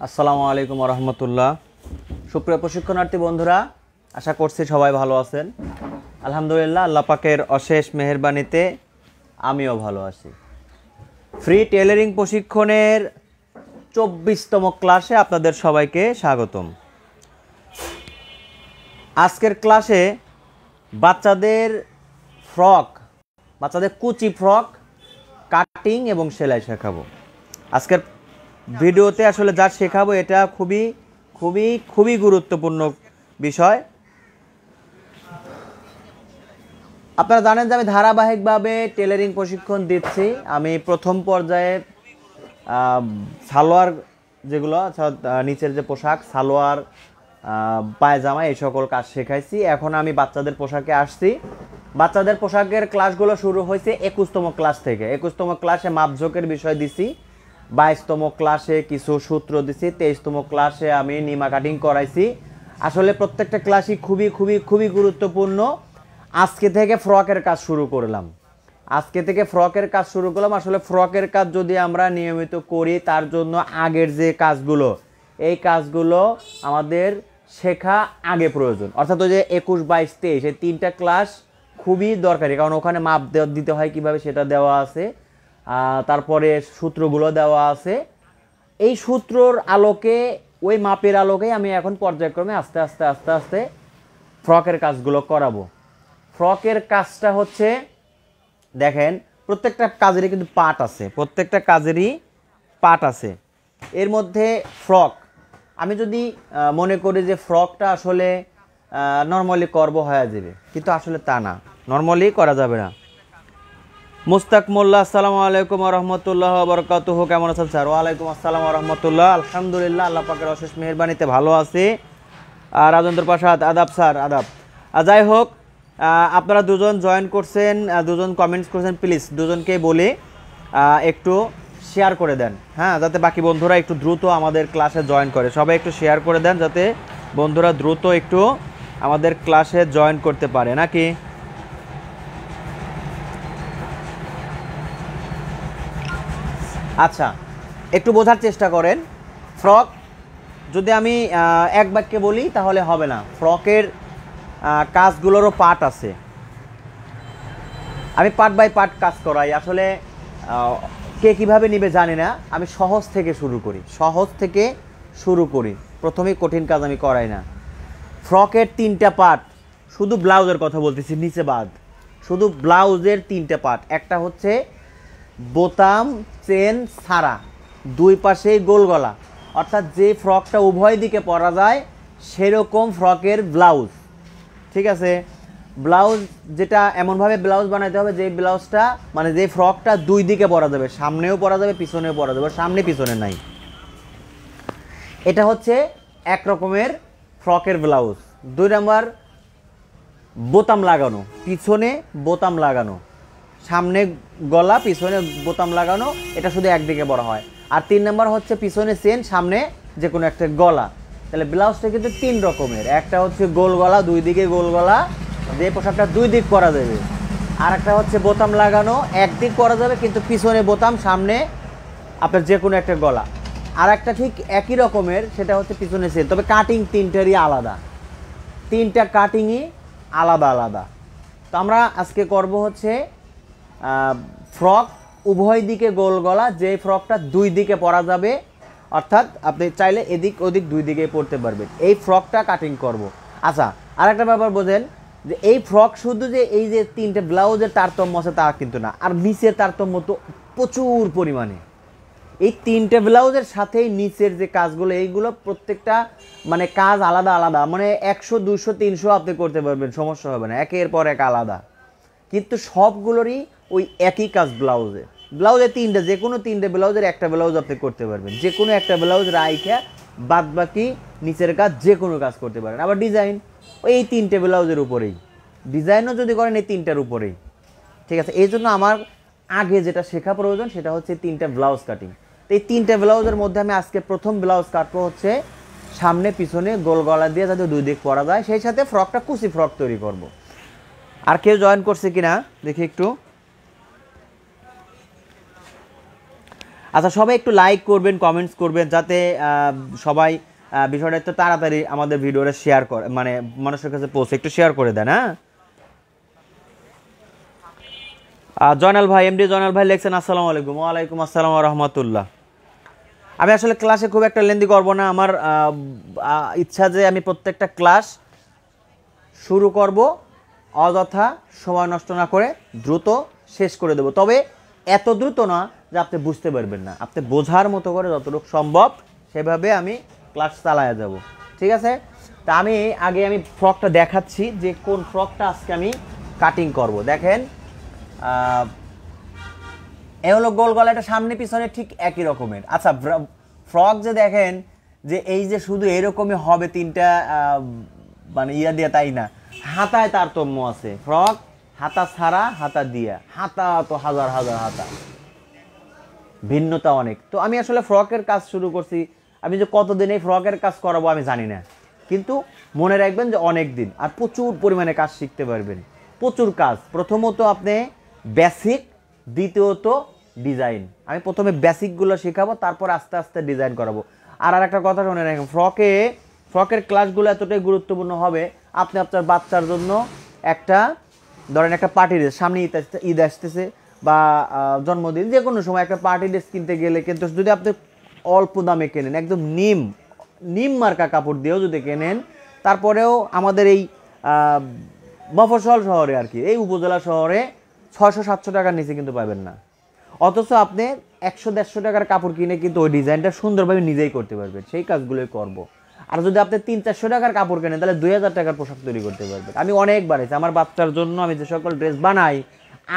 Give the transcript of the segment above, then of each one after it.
আসসালামু আলাইকুম রহমতুল্লাহ। সুপ্রিয় প্রশিক্ষণার্থী বন্ধুরা, আশা করছি সবাই ভালো আছেন। আলহামদুলিল্লাহ, আল্লাহ পাকের অশেষ মেহেরবানিতে আমিও ভালো আছি। ফ্রি টেইলরিং প্রশিক্ষণের 24তম ক্লাসে আপনাদের সবাইকে স্বাগতম। আজকের ক্লাসে বাচ্চাদের কুচি ফ্রক কাটিং এবং সেলাই শেখাবো। আজকের ভিডিওতে আসলে যা শেখাবো এটা খুবই খুবই খুবই গুরুত্বপূর্ণ বিষয়। আপনারা জানেন যে আমি ধারাবাহিকভাবে টেইলরিং প্রশিক্ষণ দিচ্ছি। আমি প্রথম পর্যায়ে সালোয়ার, যেগুলো নিচের যে পোশাক, সালোয়ার, পায়জামা, এই সকল কাজ শেখাইছি। এখন আমি বাচ্চাদের পোশাকে আসছি। বাচ্চাদের পোশাকের ক্লাসগুলো শুরু হয়েছে 21তম ক্লাস থেকে। 21তম ক্লাসে মাপঝোঁকের বিষয় দিছি, 22তম ক্লাসে কিছু সূত্র দিছি, 23তম ক্লাসে আমি নিমা কাটিং করাইছি। আসলে প্রত্যেকটা ক্লাসই খুবই খুবই খুবই গুরুত্বপূর্ণ। আজকে থেকে ফ্রকের কাজ শুরু করলাম। আসলে ফ্রকের কাজ যদি আমরা নিয়মিত করি, তার জন্য আগের যে কাজগুলো, এই কাজগুলো আমাদের শেখা আগে প্রয়োজন। অর্থাৎ ওই যে 21, 22, 23 এই 3টা ক্লাস খুবই দরকারি, কারণ ওখানে মাপ দিতে হয় কিভাবে সেটা দেওয়া আছে, তারপরে সূত্রগুলো দেওয়া আছে। এই সূত্রর আলোকে, ওই মাপের আলোকেই আমি এখন পর্যায়ক্রমে আস্তে আস্তে আস্তে আস্তে ফ্রকের কাজগুলো করাবো। ফ্রকের কাজটা হচ্ছে, দেখেন, প্রত্যেকটা কাজেরই কিন্তু পার্ট আছে। এর মধ্যে ফ্রক, আমি যদি মনে করি যে ফ্রকটা আসলে নর্মালি করবো হয়ে যাবে, কিন্তু আসলে তা না, নর্মালি করা যাবে না। মুস্তাক মোল্লা, আসসালামু আলাইকুম রহমতুল্লাহ বরকাতুহু। কেমন আছেন স্যার? ওয়ালাইকুম আসসালাম রহমতুল্লাহ। আলহামদুলিল্লাহ, আল্লাহ পাকের অশেষ মেহেরবানিতে ভালো আছি। আর রাজেন্দ্র প্রসাদ, আদাব স্যার, আদাব। যাই হোক, আপনারা দুজন জয়েন করছেন, দুজন কমেন্টস করছেন, প্লিজ দুজনকে বলে একটু শেয়ার করে দেন, হ্যাঁ, যাতে বাকি বন্ধুরা একটু দ্রুত আমাদের ক্লাসে জয়েন করে। সবাই একটু শেয়ার করে দেন যাতে বন্ধুরা দ্রুত একটু আমাদের ক্লাসে জয়েন করতে পারে, নাকি? আচ্ছা, একটু বোঝার চেষ্টা করেন। ফ্রক যদি আমি এক বাক্যে বলি তাহলে হবে না। ফ্রকের কাজগুলোরও পার্ট আছে। আমি পার্ট বাই পার্ট কাজ করাই। আসলে কে কীভাবে নিবে জানি না। আমি সহজ থেকে শুরু করি। প্রথমেই কঠিন কাজ আমি করাই না। ফ্রকের 3টা পার্ট, শুধু ব্লাউজের কথা বলতেছি, নিচে বাদ। শুধু ব্লাউজের 3টা পার্ট। একটা হচ্ছে বোতাম, চেন ছাড়া, দুই পাশেই গোল গলা, অর্থাৎ যে ফ্রকটা উভয় দিকে পরা যায় সেরকম ফ্রকের ব্লাউজ। ঠিক আছে? ব্লাউজ যেটা এমনভাবে ব্লাউজ বানাইতে হবে যে ব্লাউজটা, মানে যে ফ্রকটা দুই দিকে পরা যাবে, সামনেও পরা যাবে, পিছনেও পরা যাবে, সামনে পিছনে নাই। এটা হচ্ছে এক রকমের ফ্রকের ব্লাউজ। 2 নাম্বার, বোতাম লাগানো, পিছনে বোতাম লাগানো, সামনে গলা, পিছনে বোতাম লাগানো, এটা শুধু একদিকে বড় হয়। আর 3 নাম্বার হচ্ছে পিছনে চেন, সামনে যে কোনো একটা গলা। তাহলে ব্লাউজটা কিন্তু 3 রকমের। একটা হচ্ছে গোল গলা, 2 দিকে গোল গলা, যে পোশাকটা 2 দিক করা যাবে। আর একটা হচ্ছে বোতাম লাগানো, একদিক করা যাবে কিন্তু পিছনে বোতাম, সামনে আপনার যে কোনো একটা গলা। আর একটা ঠিক একই রকমের, সেটা হচ্ছে পিছনে চেন, তবে কাটিং 3টারই আলাদা। 3টা কাটিংই আলাদা আলাদা। তো আমরা আজকে করব হচ্ছে ফ্রক উভয় দিকে গোল গলা, যে ফ্রকটা 2 দিকে পরা যাবে, অর্থাৎ আপনি চাইলে এদিক ওদিক 2 দিকে পরতে পারবেন, এই ফ্রকটা কাটিং করব। আচ্ছা, আর একটা ব্যাপার বোঝেন যে এই ফ্রক শুধু যে এই যে 3টে ব্লাউজের তারতম্য আছে তা কিন্তু না, আর নিচের তারতম্য তো প্রচুর পরিমাণে। এই 3টে ব্লাউজের সাথেই নিচের যে কাজগুলো, এইগুলো প্রত্যেকটা মানে কাজ আলাদা আলাদা, মানে 100, 200, 300 আপনি করতে পারবেন, সমস্যা হবে না, একের পর এক আলাদা, কিন্তু সবগুলোরই ওই একই কাজ। ব্লাউজে 3টে, যে কোনো 3টে ব্লাউজের একটা ব্লাউজ আপনি করতে পারবেন, যে কোনো একটা ব্লাউজ রাইখা বাদ বাকি নিচের কাজ যে কোনো কাজ করতে পারেন। আবার ডিজাইন ওই 3টে ব্লাউজের উপরেই, ডিজাইনও যদি করেন এই 3টার উপরেই। ঠিক আছে? এই জন্য আমার আগে যেটা শেখা প্রয়োজন সেটা হচ্ছে 3টা ব্লাউজ কাটিং। তো এই 3টে ব্লাউজের মধ্যে আমি আজকে প্রথম ব্লাউজ কাটবো হচ্ছে সামনে পিছনে গোল গলা দিয়ে, যাতে 2 দিক পরা যায়, সেই সাথে ফ্রকটা কুচি ফ্রক তৈরি করব। আর কেউ জয়েন করছে কিনা দেখি একটু। আচ্ছা, সবাই একটু লাইক করবেন, কমেন্টস করবেন, যাতে সবাই বিষয়টা একটু তাড়াতাড়ি আমাদের ভিডিওটা শেয়ার করে, মানে মানুষের কাছে পৌঁছে একটু শেয়ার করে দেন। হ্যাঁ, জয়নাল ভাই, এমডি জয়নাল ভাই লিখছেন আসসালামু আলাইকুম। ওয়ালাইকুম আসসালাম ওয়া রাহমাতুল্লাহ। আমি আসলে ক্লাসে খুব একটা লেন্দি করব না, আমার ইচ্ছা যে আমি প্রত্যেকটা ক্লাস শুরু করব অযথা সময় নষ্ট না করে দ্রুত শেষ করে দেব। তবে এত দ্রুত না যে আপনি বুঝতে পারবেন না, আপনি বোঝার মতো করে যতটুকু সম্ভব সেভাবে আমি ক্লাস চালায়া যাব। ঠিক আছে? তা আমি ফ্রকটা দেখাচ্ছি যে কোন ফ্রকটা আজকে আমি কাটিং করব। দেখেন, এ হলো গোল গলা, এটা সামনে পিছনে ঠিক একই রকমের। আচ্ছা, ফ্রক যে দেখেন যে এই যে শুধু এরকমই হবে তিনটা মানে ইয়া দিয়ে, তাই না, হাতায় তারতম্য আছে। ফ্রক হাতা ছাড়া, হাতা দিয়া, হাতা তো হাজার হাজার হাতা, ভিন্নতা অনেক। তো আমি আসলে ফ্রকের কাজ শুরু করছি, আমি যে কতদিন এই ফ্রকের কাজ করাবো আমি জানি না, কিন্তু মনে রাখবেন যে অনেক দিন, আর প্রচুর পরিমাণে কাজ শিখতে পারবেন, প্রচুর কাজ। প্রথমত আপনি বেসিক, দ্বিতীয়ত ডিজাইন। আমি প্রথমে বেসিকগুলো শেখাবো, তারপর আস্তে আস্তে ডিজাইন করাবো। আর একটা কথা শুনে রাখেন, ফ্রকের ক্লাসগুলো এতটাই গুরুত্বপূর্ণ হবে, আপনি আপনার বাচ্চার জন্য একটা ধরেন একটা পার্টি ড্রেস, সামনে ঈদ আসতেছে বা জন্মদিন, যে কোনো সময় একটা পার্টি ড্রেস কিনতে গেলে কিন্তু যদি আপনি অল্প দামে কেনেন, একদম নিম মার্কা কাপড় দিয়েও যদি কেনেন, তারপরেও আমাদের এই মফস্বল শহরে আর কি, এই উপজেলা শহরে 600-700 টাকার নিচে কিন্তু পাবেন না। অথচ আপনি 100-150 টাকার কাপড় কিনে কিন্তু ওই ডিজাইনটা সুন্দরভাবে নিজেই করতে পারবেন। সেই কাজগুলোই করব। আর যদি আপনি 300-400 টাকার কাপড় কেনেন, তাহলে 2000 টাকার পোশাক তৈরি করতে পারবেন। আমি অনেকবার আমার বাচ্চার জন্য আমি যে সকল ড্রেস বানাই,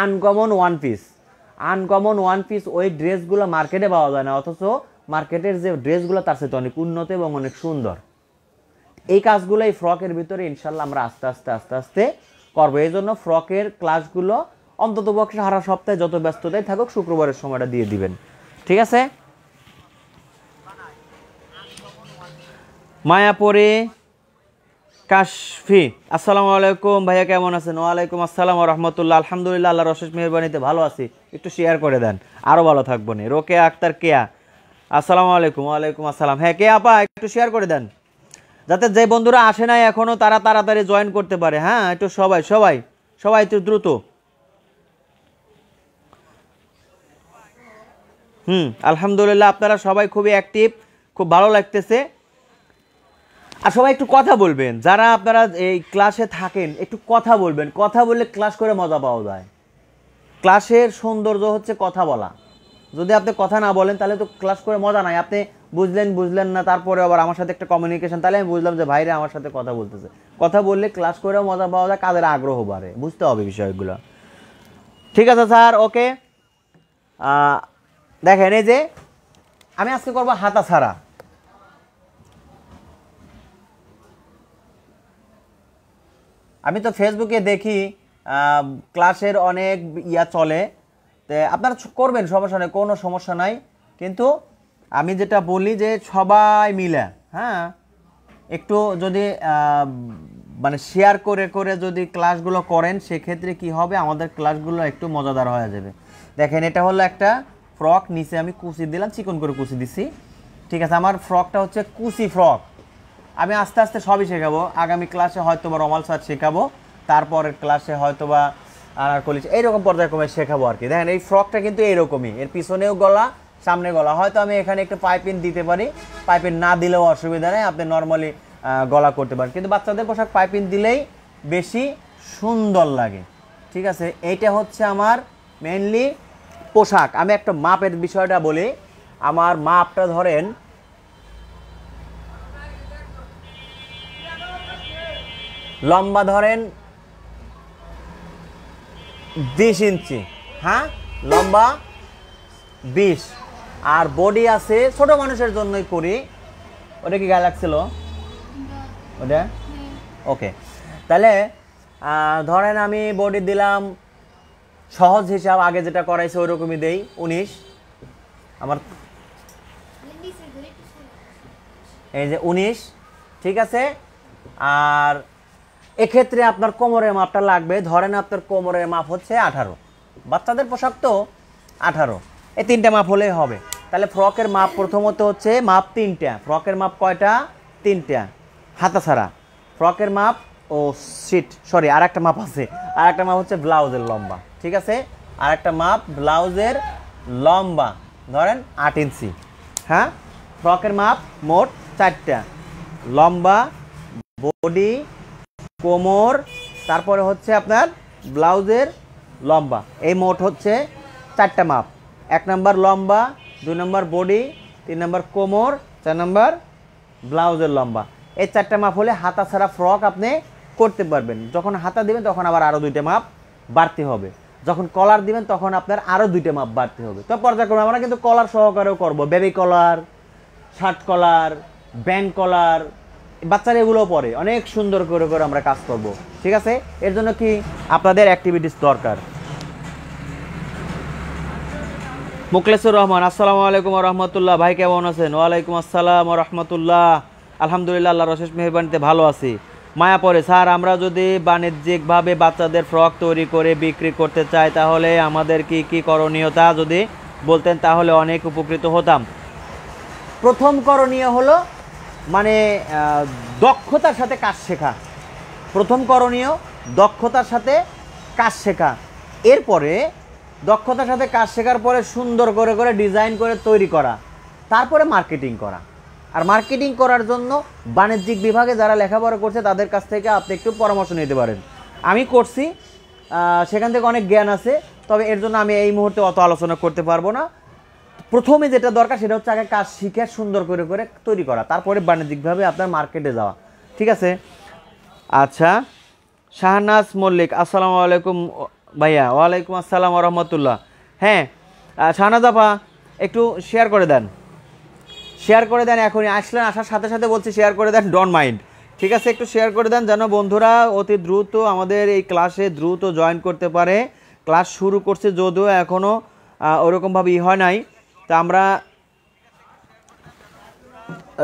আনকমন ওয়ান পিস ওই ড্রেসগুলো মার্কেটে পাওয়া যায় না, অথচ মার্কেটের যে ড্রেসগুলো তার সাথে অনেক উন্নত এবং অনেক সুন্দর। এই কাজগুলো এই ফ্রকের ভিতরে ইনশাল্লাহ আমরা আস্তে আস্তে করবো। এই জন্য ফ্রকের ক্লাসগুলো অন্ততপক্ষে সারা সপ্তাহে যত ব্যস্ততায় থাকুক, শুক্রবারের সময়টা দিয়ে দিবেন। ঠিক আছে? মায়াপুরে কাশফি, আসসালামু আলাইকুম ভাইয়া, কেমন আছেন? ওয়ালাইকুম আসসালাম ওয়া রাহমাতুল্লাহ। আলহামদুলিল্লাহ, আল্লাহর অশেষ মেহেরবানিতে ভালো আছি, একটু শেয়ার করে দেন, আরও ভালো থাকবো। নি রোকেয়া আক্তার কেয়া, আসসালামু আলাইকুম। ওয়ালাইকুম আসসালাম। হ্যাঁ, কে আপা, একটু শেয়ার করে দেন, যাতে যে বন্ধুরা আসে নাই এখনো তারা তাড়াতাড়ি জয়েন করতে পারে। হ্যাঁ, একটু সবাই একটু দ্রুত। আলহামদুলিল্লাহ, আপনারা সবাই খুবই অ্যাক্টিভ, খুব ভালো লাগতেছে। আর সবাই একটু কথা বলবেন, যারা আপনারা এই ক্লাসে থাকেন একটু কথা বলবেন। কথা বললে ক্লাস করে মজা পাওয়া যায়। ক্লাসের সৌন্দর্য হচ্ছে কথা বলা। যদি আপনি কথা না বলেন তাহলে তো ক্লাস করে মজা নাই। আপনি বুঝলেন না, তারপরে আবার আমার সাথে একটা কমিউনিকেশন, তাহলে আমি বুঝলাম যে ভাইরা আমার সাথে কথা বলতেছে। কথা বললে ক্লাস করেও মজা পাওয়া যায়, কাদের আগ্রহ বাড়ে, বুঝতে হবে বিষয়গুলো। ঠিক আছে স্যার, ওকে। দেখেন, এই যে আমি আজকে করবো হাতা ছাড়া। আমি তো ফেসবুকে দেখি ক্লাসের অনেক ইয়া চলে, তো আপনারা করবেন, সমস্যা নেই, কোনো সমস্যা নাই। কিন্তু আমি যেটা বলি যে সবাই মিলে, হ্যাঁ, একটু যদি মানে শেয়ার করে যদি ক্লাসগুলো করেন, সেক্ষেত্রে কি হবে, আমাদের ক্লাসগুলো একটু মজাদার হয়ে যাবে। দেখেন, এটা হলো একটা ফ্রক, নিচে আমি কুচি দিলাম, চিকন করে কুচি দিছি। ঠিক আছে, আমার ফ্রকটা হচ্ছে কুচি ফ্রক। আমি আস্তে আস্তে সবই শেখাবো। আগামী ক্লাসে হয়তো বা রমাল স্যার শেখাবো, তারপরের ক্লাসে হয়তো বা আনারকলি, এইরকম পর্যায়ক্রমে শেখাবো আর কি। দেখেন, এই ফ্রকটা কিন্তু এইরকমই, এর পিছনেও গলা, সামনে গলা। হয়তো আমি এখানে একটু পাইপিং দিতে পারি, পাইপিং না দিলেও অসুবিধা নেই, আপনি নর্মালি গলা করতে পারেন। কিন্তু বাচ্চাদের পোশাক পাইপিং দিলেই বেশি সুন্দর লাগে। ঠিক আছে, এইটা হচ্ছে আমার মেইনলি পোশাক। আমি একটা মাপের বিষয়টা বলি। আমার মাপটা ধরেন লম্বা ধরেন 20 ইঞ্চি, হ্যাঁ, লম্বা 20, আর বডি আছে, ছোট মানুষের জন্যই করি। ওটা কি গায়ে লাগছিল ওটা? ওকে, তাহলে ধরেন আমি বডি দিলাম, সহজ হিসাব আগে যেটা করাইছে ওই রকমই দেই, 19। আমার এই যে 19, ঠিক আছে। আর এক্ষেত্রে আপনার কোমরের মাপটা লাগবে, ধরেন আপনার কোমরের মাপ হচ্ছে 18, বাচ্চাদের পোশাক তো 18, এই তিনটা মাপ হলেই হবে। তাহলে ফ্রকের মাপ প্রথমত হচ্ছে মাপ 3টা। ফ্রকের মাপ কয়টা? 3টা, হাতা ছাড়া। ফ্রকের মাপ, ও শিট সরি, আর একটা মাপ আছে। আর একটা মাপ হচ্ছে ব্লাউজের লম্বা, ঠিক আছে? আর একটা মাপ ব্লাউজের লম্বা, ধরেন 8 ইঞ্চি। হ্যাঁ, ফ্রকের মাপ মোট 4টা, লম্বা, বডি, কোমর, তারপরে হচ্ছে আপনার ব্লাউজের লম্বা। এই মোট হচ্ছে 4টা মাপ। 1 নম্বর লম্বা, 2 নম্বর বডি, 3 নম্বর কোমর, 4 নম্বর ব্লাউজের লম্বা। এই 4টা মাপ হলে হাতা ছাড়া ফ্রক আপনি করতে পারবেন। যখন হাতা দিবেন তখন আবার আরও 2টা মাপ বাড়তে হবে। যখন কলার দিবেন তখন আপনার আরও 2টা মাপ বাড়তে হবে। তো পর্যায়ক্রমে আমরা কিন্তু কলার সহকারেও করব, বেবি কলার, শার্ট কলার, ব্যান্ড কলার, বাচ্চারা এগুলোও পরে অনেক সুন্দর করে করে আমরা কাজ করব, ঠিক আছে? এর জন্য কি আপনাদের অ্যাক্টিভিটিস দরকার। মুখলেসুর রহমান, আসসালামু আলাইকুম রহমতুল্লাহ। ভাই কেমন আছেন? ওয়ালাইকুম আসসালাম রহমতুল্লাহ। আলহামদুলিল্লাহ, আল্লাহর অশেষ মেহেরবানিতে ভালো আছি। মায়া পড়ে স্যার, আমরা যদি বাণিজ্যিকভাবে বাচ্চাদের ফ্রক তৈরি করে বিক্রি করতে চাই তাহলে আমাদের কি কি করণীয় তা যদি বলতেন তাহলে অনেক উপকৃত হতাম। প্রথম করণীয় হলো মানে দক্ষতার সাথে কাজ শেখা। প্রথম করণীয় দক্ষতার সাথে কাজ শেখা। এরপরে দক্ষতার সাথে কাজ শেখার পরে সুন্দর করে করে ডিজাইন করে তৈরি করা, তারপরে মার্কেটিং করা। আর মার্কেটিং করার জন্য বাণিজ্যিক বিভাগে যারা লেখাপড়া করছে তাদের কাছ থেকে আপনি একটু পরামর্শ নিতে পারেন। আমি করছি, সেখান থেকে অনেক জ্ঞান আছে, তবে এর জন্য আমি এই মুহূর্তে অত আলোচনা করতে পারবো না। প্রথমে যেটা দরকার সেটা হচ্ছে আগে কাজ শিখে সুন্দর করে করে তৈরি করা, তারপরে বাণিজ্যিকভাবে আপনার মার্কেটে যাওয়া, ঠিক আছে? আচ্ছা, শাহনাজ মল্লিক, আসসালামু আলাইকুম ভাইয়া। ওয়ালাইকুম আসসালাম রহমতুল্লাহ। হ্যাঁ শাহনাজ আপা, একটু শেয়ার করে দেন, শেয়ার করে দেন। এখনই আসলেন, আসার সাথে সাথে বলছি শেয়ার করে দেন, ডোন্ট মাইন্ড, ঠিক আছে? একটু শেয়ার করে দেন যেন বন্ধুরা অতি দ্রুত আমাদের এই ক্লাসে দ্রুত জয়েন করতে পারে। ক্লাস শুরু করছে যদিও এখনও ওরকমভাবে হয় নাই, তা আমরা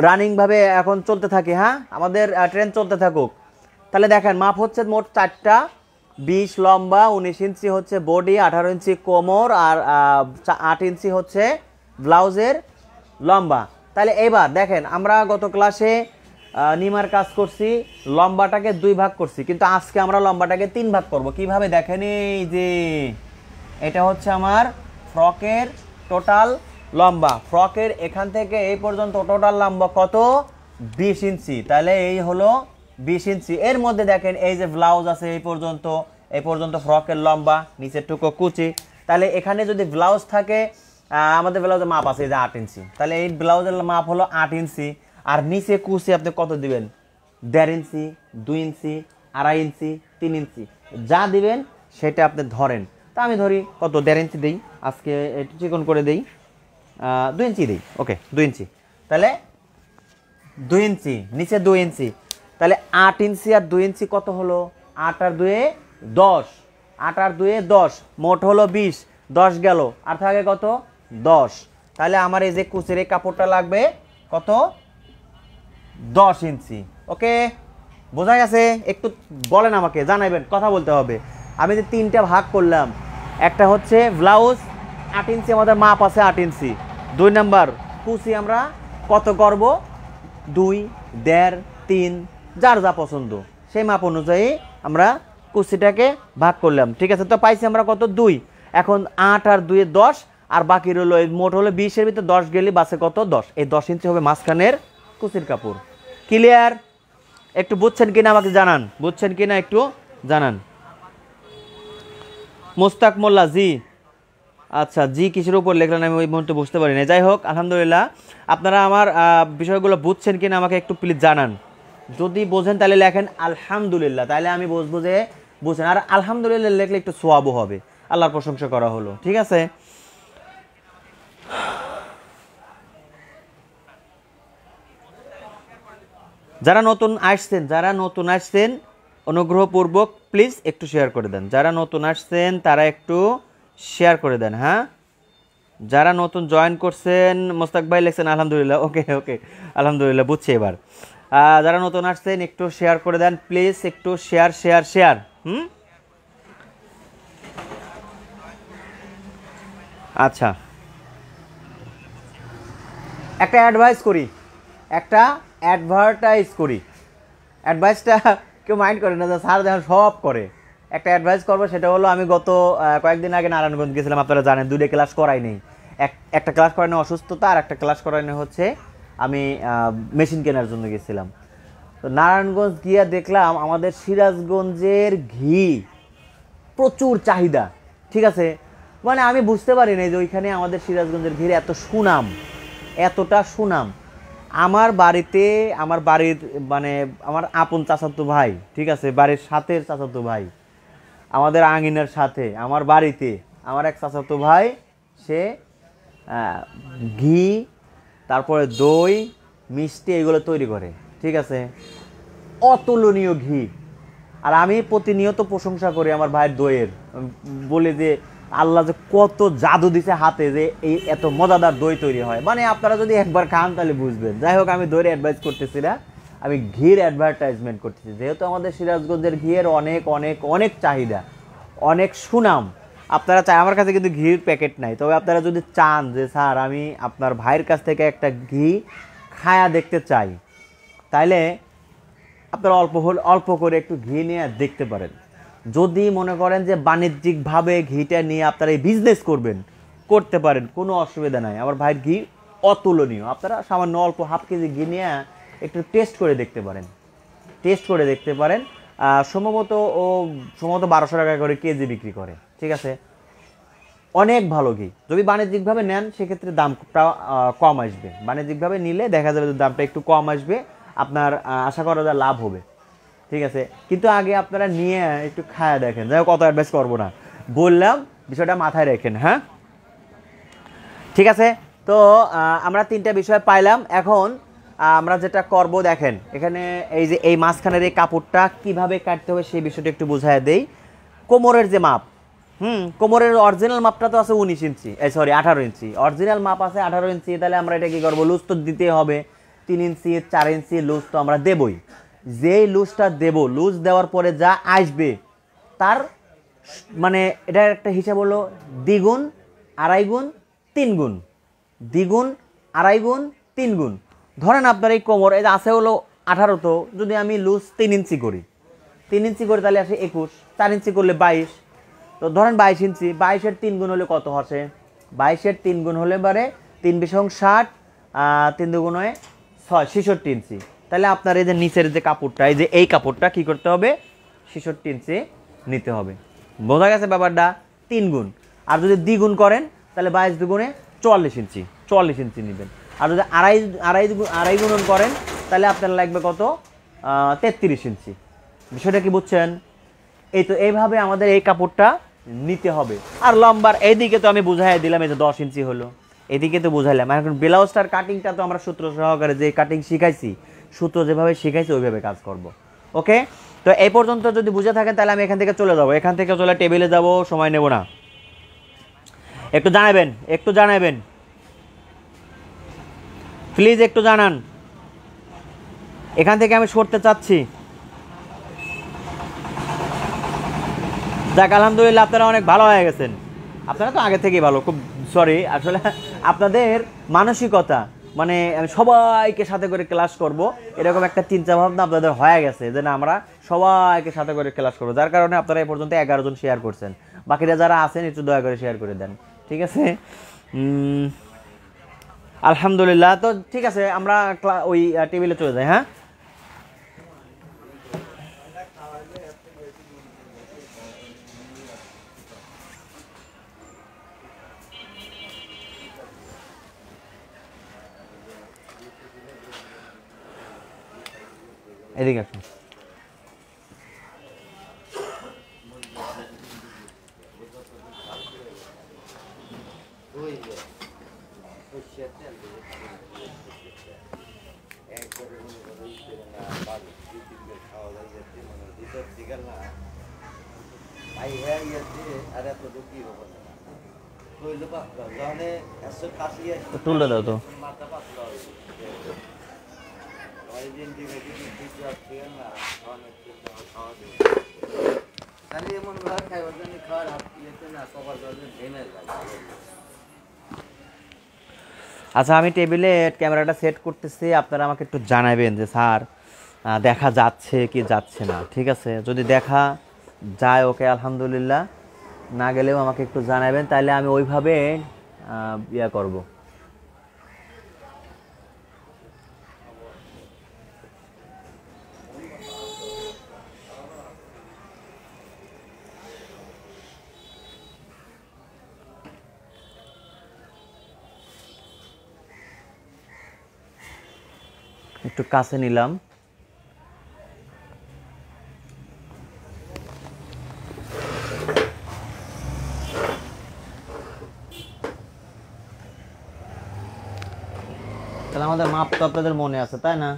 রানিংভাবে এখন চলতে থাকি। হ্যাঁ, আমাদের ট্রেন চলতে থাকুক। তাহলে দেখেন মাপ হচ্ছে মোট 4টা, 20 লম্বা, 19 ইঞ্চি হচ্ছে বডি, 18 ইঞ্চি কোমর, আর 8 ইঞ্চি হচ্ছে ব্লাউজের লম্বা। তাহলে এবার দেখেন আমরা গত ক্লাসে নিমার কাজ করছি, লম্বাটাকে 2 ভাগ করছি, কিন্তু আজকে আমরা লম্বাটাকে 3 ভাগ করব। কিভাবে দেখেন, এই যে এটা হচ্ছে আমার ফ্রকের টোটাল লম্বা। ফ্রকের এখান থেকে এই পর্যন্ত টোটাল লম্বা কত? 20 ইঞ্চি। তাহলে এই হলো 20 ইঞ্চি। এর মধ্যে দেখেন এই যে ব্লাউজ আছে এই পর্যন্ত ফ্রকের লম্বা, নিচের টুকু কুচি। তাহলে এখানে যদি ব্লাউজ থাকে, আমাদের ব্লাউজের মাপ আছে এই যে 8 ইঞ্চি, তাহলে এই ব্লাউজের মাপ হলো 8 ইঞ্চি। আর নিচে কুচি আপনি কত দিবেন? 1.5 ইঞ্চি, 2 ইঞ্চি, 2.5 ইঞ্চি, 3 ইঞ্চি, যা দিবেন সেটা আপনি ধরেন। তা আমি ধরি কত, 1.5 ইঞ্চি দিই, আজকে একটু চিকন করে দিই, 2 ইঞ্চি দিই, ওকে 2 ইঞ্চি। তাহলে 2 ইঞ্চি, নিচে 2 ইঞ্চি, তাহলে 8 ইঞ্চি আর 2 ইঞ্চি কত হলো? 8 আর 2 10, 8 আর 2 10, মোট হলো 20, 10 গেল, আর থাকে কত? 10। তাহলে আমার এই যে কুচির এই কাপড়টা লাগবে কত? 10 ইঞ্চি। ওকে, বোঝা গেছে? একটু বলেন আমাকে, জানাইবেন, কথা বলতে হবে। আমি যে 3টা ভাগ করলাম, একটা হচ্ছে ব্লাউজ 8 ইঞ্চি, আমাদের মাপ আছে 8 ইঞ্চি। 2 নাম্বার কুচি আমরা কত করব? 2, 1.5, 3, যার যা পছন্দ সেই মাপ অনুযায়ী আমরা কুচিটাকে ভাগ করলাম, ঠিক আছে? তো পাইছি আমরা কত? 2। এখন 8 আর 2 10, আর বাকি রইলো মোট হলো 20, এর ভিতরে 10 গেলে বাসে কত? 10। এই 10 ইঞ্চি হবে মাঝখানের কুচির কাপড়। ক্লিয়ার? একটু বুঝছেন কিনা আমাকে জানান, বুঝছেন কিনা একটু জানান। মুস্তাক মোল্লা, জি আচ্ছা, জি কিসের উপর লিখলেন আমি ওই মুহূর্তে বুঝতে পারি না। যাই হোক, আলহামদুলিল্লাহ, আপনারা আমার বিষয়গুলো বুঝছেন কিনা আমাকে একটু প্লিজ জানান। যদি বোঝেন তাহলে লেখেন আলহামদুলিল্লাহ, তাহলে আমি বুঝবো যে বুঝছেন। আর আলহামদুলিল্লাহ লিখলে একটু সোয়াবও হবে, আল্লাহর প্রশংসা করা হলো, ঠিক আছে? যারা নতুন আসছেন অনুগ্রহপূর্বক প্লিজ একটু শেয়ার করে দেন। যারা নতুন আসছেন তারা একটু শেয়ার করে দেন। হ্যাঁ, যারা নতুন জয়েন করছেন, মোস্তাক ভাই লিখছেন আলহামদুলিল্লাহ, ওকে ওকে আলহামদুলিল্লাহ, বুঝছি এবার। যারা নতুন আসছেন একটু শেয়ার করে দেন প্লিজ, একটু শেয়ার শেয়ার শেয়ার। আচ্ছা, একটা অ্যাডভাইস করি, একটা অ্যাডভার্টাইজ করি। অ্যাডভাইসটা কেউ মাইন্ড করে না, স্যার দেখেন সব করে। একটা অ্যাডভাইস করবো, সেটা হলো আমি গত কয়েকদিন আগে নারায়ণগঞ্জ গেছিলাম, আপনারা জানেন 2টা ক্লাস করাই নেই। একটা ক্লাস করানো অসুস্থতা, আর একটা ক্লাস করানো হচ্ছে আমি মেশিন কেনার জন্য গেছিলাম। তো নারায়ণগঞ্জ গিয়ে দেখলাম আমাদের সিরাজগঞ্জের ঘি প্রচুর চাহিদা, ঠিক আছে। মানে আমি বুঝতে পারি না যে ওইখানে আমাদের সিরাজগঞ্জের ঘিরে এত সুনাম, এতটা সুনাম। আমার বাড়ির মানে আমার আপন চাচাতো ভাই, ঠিক আছে, বাড়ির সাথের চাচাতো ভাই, আমাদের আঙিনার সাথে আমার বাড়িতে আমার এক চাচাতো ভাই, সে ঘি, তারপরে দই, মিষ্টি এগুলো তৈরি করে, ঠিক আছে। অতুলনীয় ঘি। আর আমি প্রতিনিয়ত প্রশংসা করি আমার ভাইয়ের দইয়ের, বলে যে আল্লাহ যে কত জাদু দিছে হাতে, যে এই এত মজাদার দই তৈরি হয়। মানে আপনারা যদি একবার খান তাহলে বুঝবেন। যাই হোক, আমি দইয়ের অ্যাডভাইস করতেছি না, আমি ঘির অ্যাডভার্টাইজমেন্ট করতেছি। যেহেতু আমাদের সিরাজগঞ্জের ঘিয়ের অনেক অনেক অনেক চাহিদা, অনেক সুনাম। আপনারা চাই, আমার কাছে কিন্তু ঘির প্যাকেট নাই, তবে আপনারা যদি চান যে স্যার আমি আপনার ভাইয়ের কাছ থেকে একটা ঘি খায়া দেখতে চাই, তাইলে আপনারা অল্প করে একটু ঘি নিয়ে দেখতে পারেন। যদি মনে করেন যে বাণিজ্যিকভাবে ঘিটা নিয়ে আপনারা এই বিজনেস করতে পারেন, কোনো অসুবিধা নাই। আমার ভাইয়ের ঘি অতুলনীয়। আপনারা সামান্য অল্প হাফ কেজি ঘি নিয়ে একটু টেস্ট করে দেখতে পারেন। সম্ভবত 1200 টাকা করে কেজি বিক্রি করে, ঠিক আছে। অনেক ভালো ঘি। যদি বাণিজ্যিকভাবে নেন সেক্ষেত্রে দামটা কম আসবে, বাণিজ্যিকভাবে নিলে দেখা যাবে যে দামটা একটু কম আসবে, আপনার আশা করা যায় লাভ হবে, ঠিক আছে। কিন্তু আগে আপনারা নিয়ে একটু খায়া দেখেন। যাই হোক, কত অ্যাডভাইস করবো না, বললাম বিষয়টা মাথায় রাখেন, হ্যাঁ, ঠিক আছে। তো আমরা 3টা বিষয় পাইলাম। এখন আমরা যেটা করব, দেখেন এখানে এই যে এই মাঝখানের এই কাপড়টা কিভাবে কাটতে হবে সেই বিষয়টা একটু বুঝায় দেই। কোমরের যে মাপ, কোমরের অরিজিনাল মাপটা তো আছে 19 ইঞ্চি, 18 ইঞ্চি অরিজিনাল মাপ আছে 18 ইঞ্চি। তাহলে আমরা এটা কি করবো, লুজ তো দিতে হবে 3 ইঞ্চি 4 ইঞ্চি লুজ তো আমরা দেবই। যেই লুজটা দেব, লুজ দেওয়ার পরে যা আসবে তার মানে এটার একটা হিসাব হলো দ্বিগুণ, আড়াই গুণ, 3 গুণ। দ্বিগুণ, আড়াই গুণ, 3 গুণ। ধরেন আপনার এই কোমর এই আছে হলো 18, তো যদি আমি লুজ 3 ইঞ্চি করি, তাহলে আসে 21, 4 ইঞ্চি করলে 22, তো ধরেন 22 ইঞ্চি। 22-এর 3 গুণ হলে কত আসে? 22-এর 3 গুণ হলে বারে 3 × 60, 3 × 2 = 6, 66 ইঞ্চি। তাহলে আপনার এই যে নিচের যে কাপড়টা, এই যে এই কাপড়টা কি করতে হবে, 66 ইঞ্চি নিতে হবে। বোঝা গেছে ব্যাপারটা? 3 গুণ। আর যদি দ্বিগুণ করেন তাহলে 22 দুগুণে 44 ইঞ্চি, 44 ইঞ্চি নেবেন। আর যদি আড়াই গুণন করেন তাহলে আপনার লাগবে কত, 33 ইঞ্চি। বিষয়টা কি বুঝছেন? এই তো এইভাবে আমাদের এই কাপড়টা নিতে হবে। আর লম্বার এইদিকে তো আমি বুঝাই দিলাম, এই যে 10 ইঞ্চি হলো, এদিকে তো বুঝাইলাম। এখন ব্লাউজটার কাটিংটা তো আমরা সূত্র সহকারে যে কাটিং শিখাইছি, সূত্র যেভাবে শিখাইছি ওইভাবে কাজ করব। ওকে, তো এই পর্যন্ত যদি বুঝে থাকেন তাহলে আমি এখান থেকে চলে যাব, এখান থেকে চলে টেবিলে যাব, সময় নেব না। একটু জানাবেন প্লিজ, একটু জানান। এখান থেকে আমি সরতে চাচ্ছি। যাক, আলহামদুলিল্লাহ আপনারা অনেক ভালো হয়ে গেছেন। আপনারা তো আগে থেকেই ভালো, খুব সরি। আসলে আপনাদের মানসিকতা, মানে আমি সবাইকে সাথে করে ক্লাস করব এরকম একটা চিন্তা ভাবনা আপনাদের হয়ে গেছে, যে না আমরা সবাইকে সাথে করে ক্লাস করবো, যার কারণে আপনারা এই পর্যন্ত 11 জন শেয়ার করছেন। বাকিরা যারা আছেন একটু দয়া করে শেয়ার করে দেন, ঠিক আছে। আলহামদুলিল্লাহ। তো ঠিক আছে, আমরা ওই টেবিলে চলে যাই। হ্যাঁ, এদিকে আসুন। টুলটা দাও তো। আচ্ছা, আমি টেবিলে ক্যামেরাটা সেট করতেছি, আপনারা আমাকে একটু জানাবেন যে স্যার দেখা যাচ্ছে কি যাচ্ছে না। ঠিক আছে, যদি দেখা যায় ওকে আলহামদুলিল্লাহ, না গেলেও আমাকে একটু জানাবেন, তাহলে আমি ওইভাবে ইয়া করব। একটু কাছে নিলাম। তাহলে আমাদের মাপ তো আপনাদের মনে আছে, তাই না?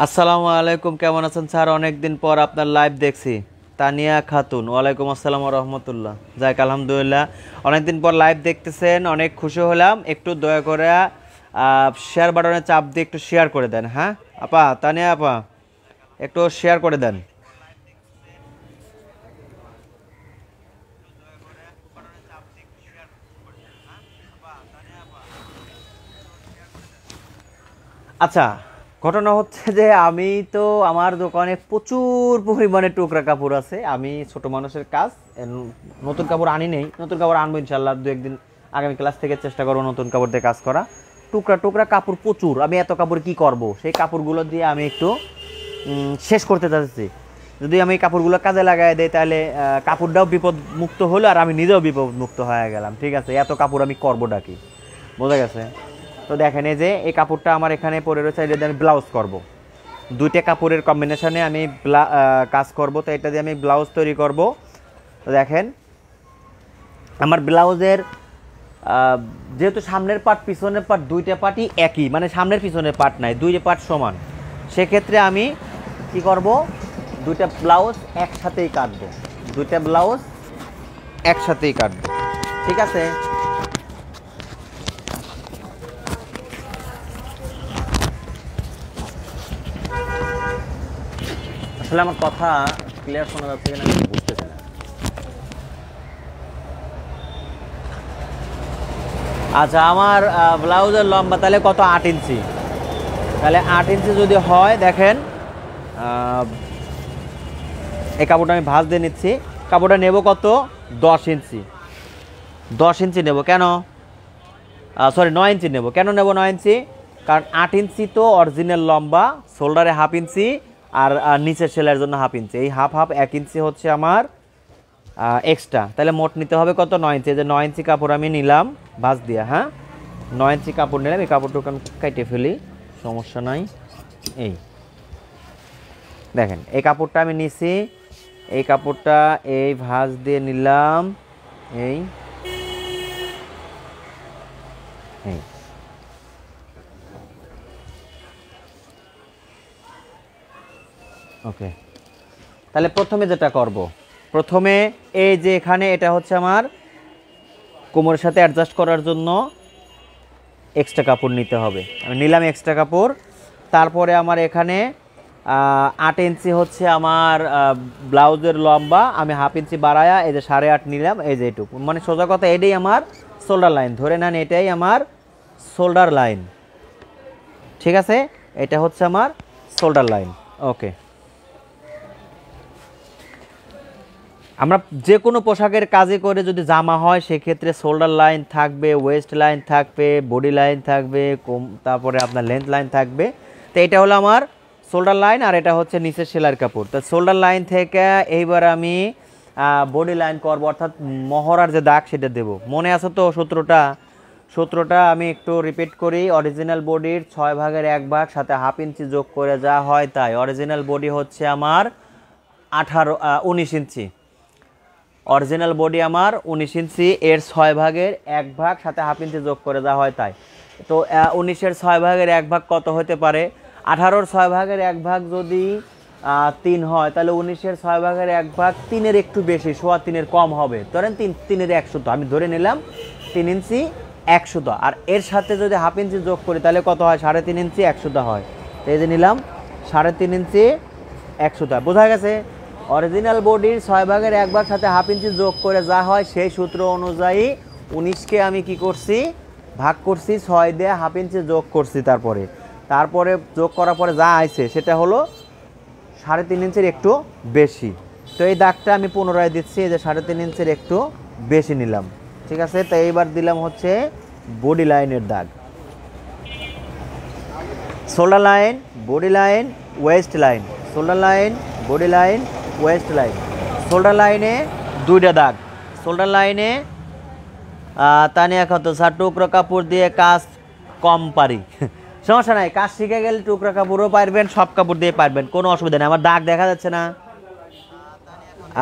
আসসালামু আলাইকুম, কেমন আছেন স্যার? অনেকদিন পর আপনার লাইভ দেখছি। তানিয়া খাতুন, ওয়ালাইকুম আসসালাম রহমতুল্লাহ। যাক আলহামদুলিল্লাহ, অনেকদিন পর লাইভ দেখতেছেন, অনেক খুশি হলাম। একটু দয়া করে শেয়ার বাটনে চাপ দিয়ে একটু শেয়ার করে দেন। হ্যাঁ আপা, তানিয়া আপা, একটু শেয়ার করে দেন। আচ্ছা, ঘটনা হচ্ছে যে আমি তো আমার দোকানে প্রচুর পরিমাণে টুকরা কাপড় আছে। আমি ছোট মানুষের কাজ, নতুন কাপড় আনি নেই, নতুন কাপড় আনবো ইনশাল্লাহ। দু একদিন আগামী ক্লাস থেকে চেষ্টা করবো নতুন কাপড় দিয়ে কাজ করা। টুকরা টুকরা কাপড় প্রচুর, আমি এত কাপড় কি করব? সেই কাপড়গুলো দিয়ে আমি একটু শেষ করতে চাচ্ছি। যদি আমি এই কাপড়গুলো কাজে লাগাই দেই, তাহলে কাপড়টাও বিপদ মুক্ত হলো আর আমি নিজেও বিপদ মুক্ত হয়ে গেলাম। ঠিক আছে, এত কাপড় আমি করবোটা কি? বোঝা গেছে? তো দেখেন, এই যে এই কাপড়টা আমার এখানে পরে রয়েছে, এটা দিয়ে আমি ব্লাউজ করব। দুইটা কাপড়ের কম্বিনেশনে আমি কাজ করব। তো এটা দিয়ে আমি ব্লাউজ তৈরি করব। তো দেখেন, আমার ব্লাউজের যেহেতু সামনের পার্ট পিছনের পার্ট দুইটা পার্টই একই, মানে সামনের পিছনের পার্ট নাই, দুইটা পার্ট সমান, সেক্ষেত্রে আমি কি করব, দুইটা ব্লাউজ একসাথেই কাটবো। দুইটা ব্লাউজ একসাথেই কাটবো। ঠিক আছে? আসলে আমার কথা ক্লিয়ার শোনা যাচ্ছে কিনা আমি বুঝতেছি না। আচ্ছা, আমার ব্লাউজের লম্বা তাহলে কত? 8 ইঞ্চি। তাহলে 8 ইঞ্চি যদি হয়, দেখেন এই কাপড়টা আমি ভাঁজ দিয়ে নিচ্ছি। কাপড়টা নেব কত? 10 ইঞ্চি। 10 ইঞ্চি নেব কেন? সরি, 9 ইঞ্চি নেব। কেন নেব 9 ইঞ্চি? কারণ 8 ইঞ্চি তো অরিজিনাল লম্বা, শোল্ডারে হাফ ইঞ্চি, আর নিচের সেলাইয়ের জন্য হাফ ইঞ্চি। এই হাফ হাফ 1 ইঞ্চি হচ্ছে আমার এক্সট্রা। তাহলে মোট নিতে হবে কত? 9 ইঞ্চি। যে 9 ইঞ্চি কাপড় আমি নিলাম ভাঁজ দিয়া। হ্যাঁ, 9 ইঞ্চি কাপড় নিলাম। এই কাপড়টুকু আমি কেটে ফেলি, সমস্যা নাই। এই দেখেন, এই কাপড়টা আমি নিছি, এই কাপড়টা এই ভাঁজ দিয়ে নিলাম। এই এই ওকে। তাহলে প্রথমে যেটা করব, প্রথমে এই যে এখানে এটা হচ্ছে আমার কোমরের সাথে অ্যাডজাস্ট করার জন্য এক্সট্রা কাপড় নিতে হবে। আমি নিলাম এক্সট্রা কাপড়। তারপরে আমার এখানে 8 ইঞ্চি হচ্ছে আমার ব্লাউজের লম্বা, আমি হাফ ইঞ্চি বাড়ায়া এই যে 8.5 নিলাম। এই যে এটুকু, মানে সোজা কথা এটাই আমার শোল্ডার লাইন, ধরে নেন এটাই আমার শোল্ডার লাইন। ঠিক আছে, এটা হচ্ছে আমার শোল্ডার লাইন। ওকে, আমরা যে কোনো পোশাকের কাজে করে যদি জামা হয়, সেক্ষেত্রে শোল্ডার লাইন থাকবে, ওয়েস্ট লাইন থাকবে, বডি লাইন থাকবে, তারপরে আপনার লেন্থ লাইন থাকবে। তো এটা হলো আমার শোল্ডার লাইন, আর এটা হচ্ছে নিচের সেলাইয়ের কাপড়। তো শোল্ডার লাইন থেকে এইবার আমি বডি লাইন করবো, অর্থাৎ মহড়ার যে দাগ সেটা দেব। মনে আছে তো সূত্রটা? সূত্রটা আমি একটু রিপিট করি। অরিজিনাল বডির 6/1 সাথে 1/2 ইঞ্চি যোগ করে যা হয় তাই। অরিজিনাল বডি হচ্ছে আমার 19 ইঞ্চি। অরিজিনাল বডি আমার 19 ইঞ্চি, এর 6/1 সাথে 1/2 ইঞ্চি যোগ করে যা হয় তাই। তো 19-এর 6/1 কত হতে পারে? 18-র 6/1 যদি 3 হয়, তাহলে 19-এর 6/1 3-এর একটু বেশি, 3.25-এর কম হবে। ধরেন 3-এর 100, আমি ধরে নিলাম 3 ইঞ্চি 100। আর এর সাথে যদি 1/2 ইঞ্চি যোগ করি তাহলে কত হয়? 3.5 ইঞ্চি 100 হয়। তো এই যে নিলাম 3.5 ইঞ্চি 100। বোঝা গেছে? অরিজিনাল বডির 6/1 সাথে 1/2 ইঞ্চি যোগ করে যা হয় সেই সূত্র অনুযায়ী 19কে আমি কি করছি? ভাগ করছি 6 দিয়ে, 1/2 ইঞ্চি যোগ করছি। তারপরে যোগ করার পরে যা আইছে সেটা হলো 3.5 ইঞ্চির একটু বেশি। তো এই দাগটা আমি পুনরায় দিচ্ছি, এই যে 3.5 ইঞ্চির একটু বেশি নিলাম। ঠিক আছে? তো এইবার দিলাম হচ্ছে বডি লাইনের দাগ। Shoulder line, body line, West line. Shoulder line, body line, West line. Shoulder লাইনে 2টা দাগ। শোল্ডার লাইনে তানিয়া কত স্যার টুকরো কাপড় দিয়ে কাজ কম পারি। সমস্যা নাই, কাজ শিখে গেলে টুকরো কাপড়ও পারবেন, সব কাপড় দিয়ে পারবেন, কোনো অসুবিধা নেই। আমার দাগ দেখা যাচ্ছে না?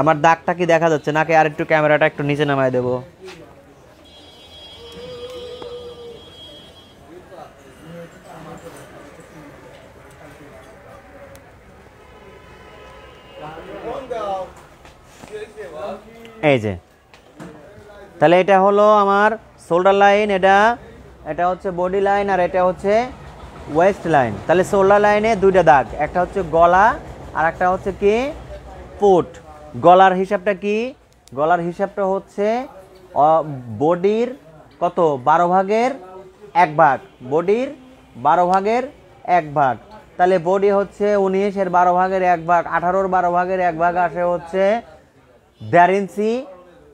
আমার দাগটা কি দেখা যাচ্ছে নাকি আর একটু ক্যামেরাটা একটু নিচে নামায় দেবো? এই যে, তাহলে এটা হলো আমার শোল্ডার লাইন, এটা হচ্ছে বডি লাইন, আর এটা হচ্ছে ওয়েস্ট লাইন। তাহলে শোল্ডার লাইনে 2টা দাগ, একটা হচ্ছে গলা আর একটা হচ্ছে কি পুট। গলার হিসাবটা কি? গলার হিসাবটা হচ্ছে বডির কত 12/1। বডির 12/1। তাহলে বডি হচ্ছে 19, এর 12/1। 18-র 12/1 আসে হচ্ছে 1.5 ইঞ্চি।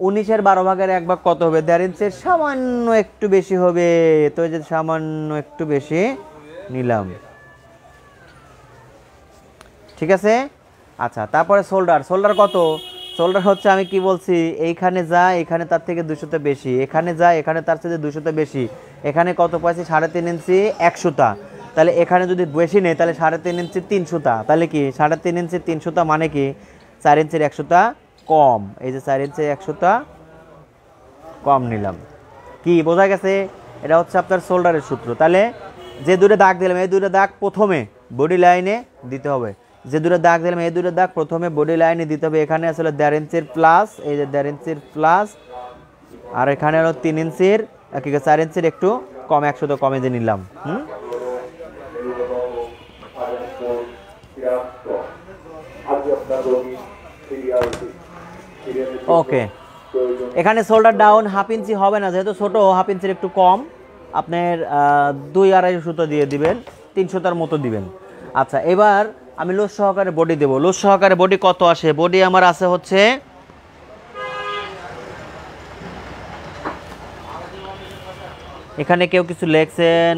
19-এর 12/1 কত হবে? 1.5 ইঞ্চির সামান্য একটু বেশি হবে। তো এই যে সামান্য একটু বেশি নিলাম। ঠিক আছে? আচ্ছা, তারপরে শোল্ডার কত? শোল্ডার হচ্ছে আমি কি বলছি, এইখানে যা এখানে তার থেকে 200টা বেশি, এখানে যা এখানে তার থেকে 200টা বেশি। এখানে কত পাইছি? 3.5 ইঞ্চি 100টা। তাহলে এখানে যদি বেশি নেই তাহলে 3.5 ইঞ্চি 300টা। তাহলে কি 3.5 ইঞ্চি 300টা মানে কি 4 ইঞ্চির 100টা কম। এই যে 4 ইঞ্চির 100টা কম নিলাম। কি বোঝা গেছে? এটা হচ্ছে আপনার শোল্ডারের সূত্র। তাহলে যে 2টা দাগ দিলাম এই 2টা দাগ প্রথমে বডি লাইনে দিতে হবে। যে 2টা দাগ দিলাম এই 2টা দাগ প্রথমে বডি লাইনে দিতে হবে। এখানে আসলে 1.5 ইঞ্চির প্লাস, এই যে 1.5 ইঞ্চির প্লাস, আর এখানে হলো 3 ইঞ্চির 4 ইঞ্চির একটু কম, 100 তো কমে দিয়ে নিলাম। ওকে, এখানে শোল্ডার ডাউন 1/2 ইঞ্চি হবে না, যেহেতু ছোট 1/2 ইঞ্চির একটু কম। আপনার 2-2.5 সুতো দিয়ে দিবেন, 300টার মতো দিবেন। আচ্ছা, এবার আমি লোড সহকারে বডি দেবো। লোড সহকারে বডি কত আসে? বডি আমার আছে হচ্ছে এখানে কেউ কিছু লেখছেন,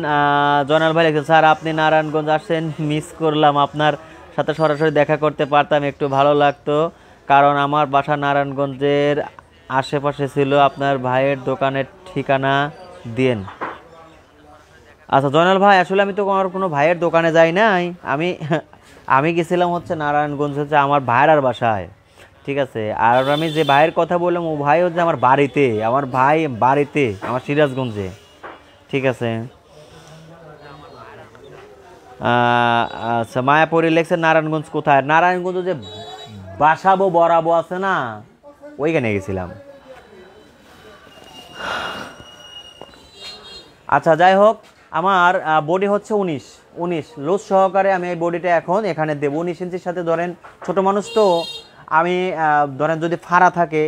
জয়নাল ভাই লিখছেন স্যার আপনি নারায়ণগঞ্জ আসছেন, মিস করলাম, আপনার সাথে সরাসরি দেখা করতে পারতাম একটু ভালো লাগতো, কারণ আমার বাসা নারায়ণগঞ্জের আশেপাশে ছিল, আপনার ভাইয়ের দোকানের ঠিকানা দিন। আচ্ছা জয়নাল ভাই, আসলে আমি তো আমার কোনো ভাইয়ের দোকানে যাই নাই, আমি গেছিলাম হচ্ছে নারায়ণগঞ্জ, হচ্ছে আমার ভাইয়ের বাসায়। ঠিক আছে? আর আমি যে ভাইয়ের কথা বললাম ও ভাই হচ্ছে আমার বাড়িতে, আমার ভাই বাড়িতে আমার সিরাজগঞ্জে। ঠিক আছে? আচ্ছা, মায়াপুরি লেখছে নারায়ণগঞ্জ কোথায়? নারায়ণগঞ্জ যে বাসাবো বরাবো আছে না, ওইখানে গেছিলাম। আচ্ছা, যাই হোক, আমার বডি হচ্ছে 19 লুজ সহকারে আমি এই বডিটা এখন এখানে দেবো। 19 ইঞ্চির সাথে ধরেন ছোট মানুষ তো, আমি ধরেন যদি ফাড়া থাকে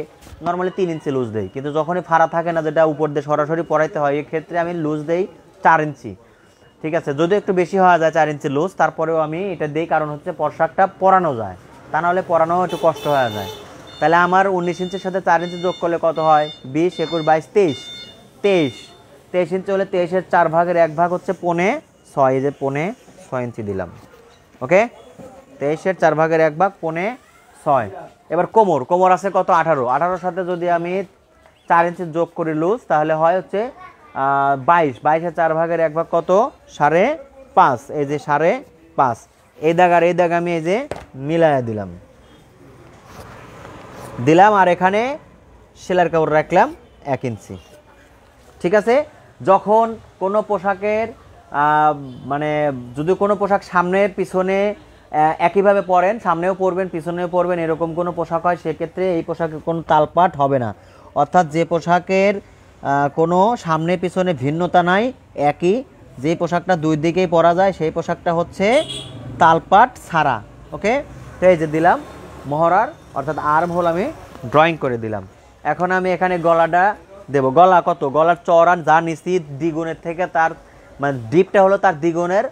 নর্মালি 3 ইঞ্চি লুজ দেই, কিন্তু যখনই ফাড়া থাকে না, যেটা উপর দিয়ে সরাসরি পরাইতে হয়, এক্ষেত্রে আমি লুজ দেই 4 ইঞ্চি। ঠিক আছে? যদি একটু বেশি হওয়া যায় 4 ইঞ্চি লুজ, তারপরেও আমি এটা দিই, কারণ হচ্ছে পোশাকটা পরানো যায়, তা নাহলে পরানো একটু কষ্ট হয়ে যায়। তাহলে আমার 19 ইঞ্চির সাথে 4 ইঞ্চি যোগ করলে কত হয়? 20, 21, 22, 23। 23 ইঞ্চি হলে 23-এর 4/1 হচ্ছে 6.25, এই যে 6.25 ইঞ্চি দিলাম। ওকে, 23-এর 4/1 6.25। এবার কোমর আছে কত? 18। 18-র সাথে যদি আমি 4 ইঞ্চি যোগ করি লুজ, তাহলে হয় হচ্ছে 22 4/1 কত 5.5, এই যে 5.5, এই দাগ আর এই দাগ আমি এই যে মিলাইয়া দিলাম আর এখানে সেলাইয়ের কাপড় রাখলাম 1 ইঞ্চি। ঠিক আছে, যখন কোনো পোশাকের মানে যদি কোনো পোশাক সামনের পিছনে একইভাবে পরেন, সামনেও পরবেন পিছনেও পরবেন, এরকম কোনো পোশাক হয়, সেক্ষেত্রে এই পোশাকে কোনো তালপাট হবে না। অর্থাৎ যে পোশাকের কোনো সামনে পিছনে ভিন্নতা নাই, একই, যে পোশাকটা দুই দিকেই পরা যায় সেই পোশাকটা হচ্ছে তালপাট ছাড়া। ওকে, তো এই যে দিলাম মহড়ার অর্থাৎ আর্ম হোল আমি ড্রয়িং করে দিলাম। এখন আমি এখানে গলাটা দেব। গলা কত, গলার চওড়ান যা নিচি দ্বিগুণের থেকে তার মানে ডিপটা হলো তার দ্বিগুণের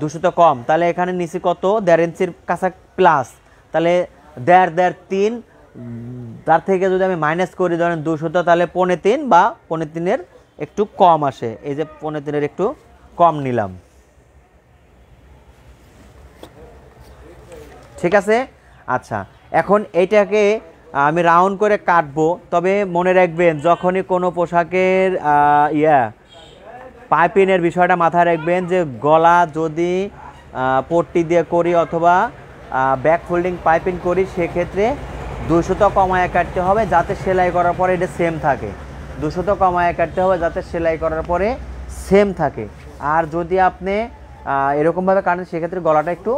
200 কম, তাহলে এখানে নিচি কত 1.5 ইঞ্চির কাছা প্লাস, তাহলে 1.5 3, তার থেকে যদি আমি মাইনাস করি ধরেন 200, তাহলে 3.5 বা 3.5 একটু কম আসে, এই যে 3.5 একটু কম নিলাম। ঠিক আছে, আচ্ছা এখন এইটাকে আমি রাউন্ড করে কাটবো। তবে মনে রাখবেন যখনই কোনো পোশাকের পাইপিংয়ের বিষয়টা মাথায় রাখবেন যে গলা যদি পট্টি দিয়ে করি অথবা ব্যাক ফোল্ডিং পাইপিং করি, সেক্ষেত্রে 200 কমায় কাটতে হবে যাতে সেলাই করার পরে এটা সেম থাকে। 200 কমায় কাটতে হবে যাতে সেলাই করার পরে সেম থাকে। আর যদি আপনি এরকমভাবে কাটেন সেক্ষেত্রে গলাটা একটু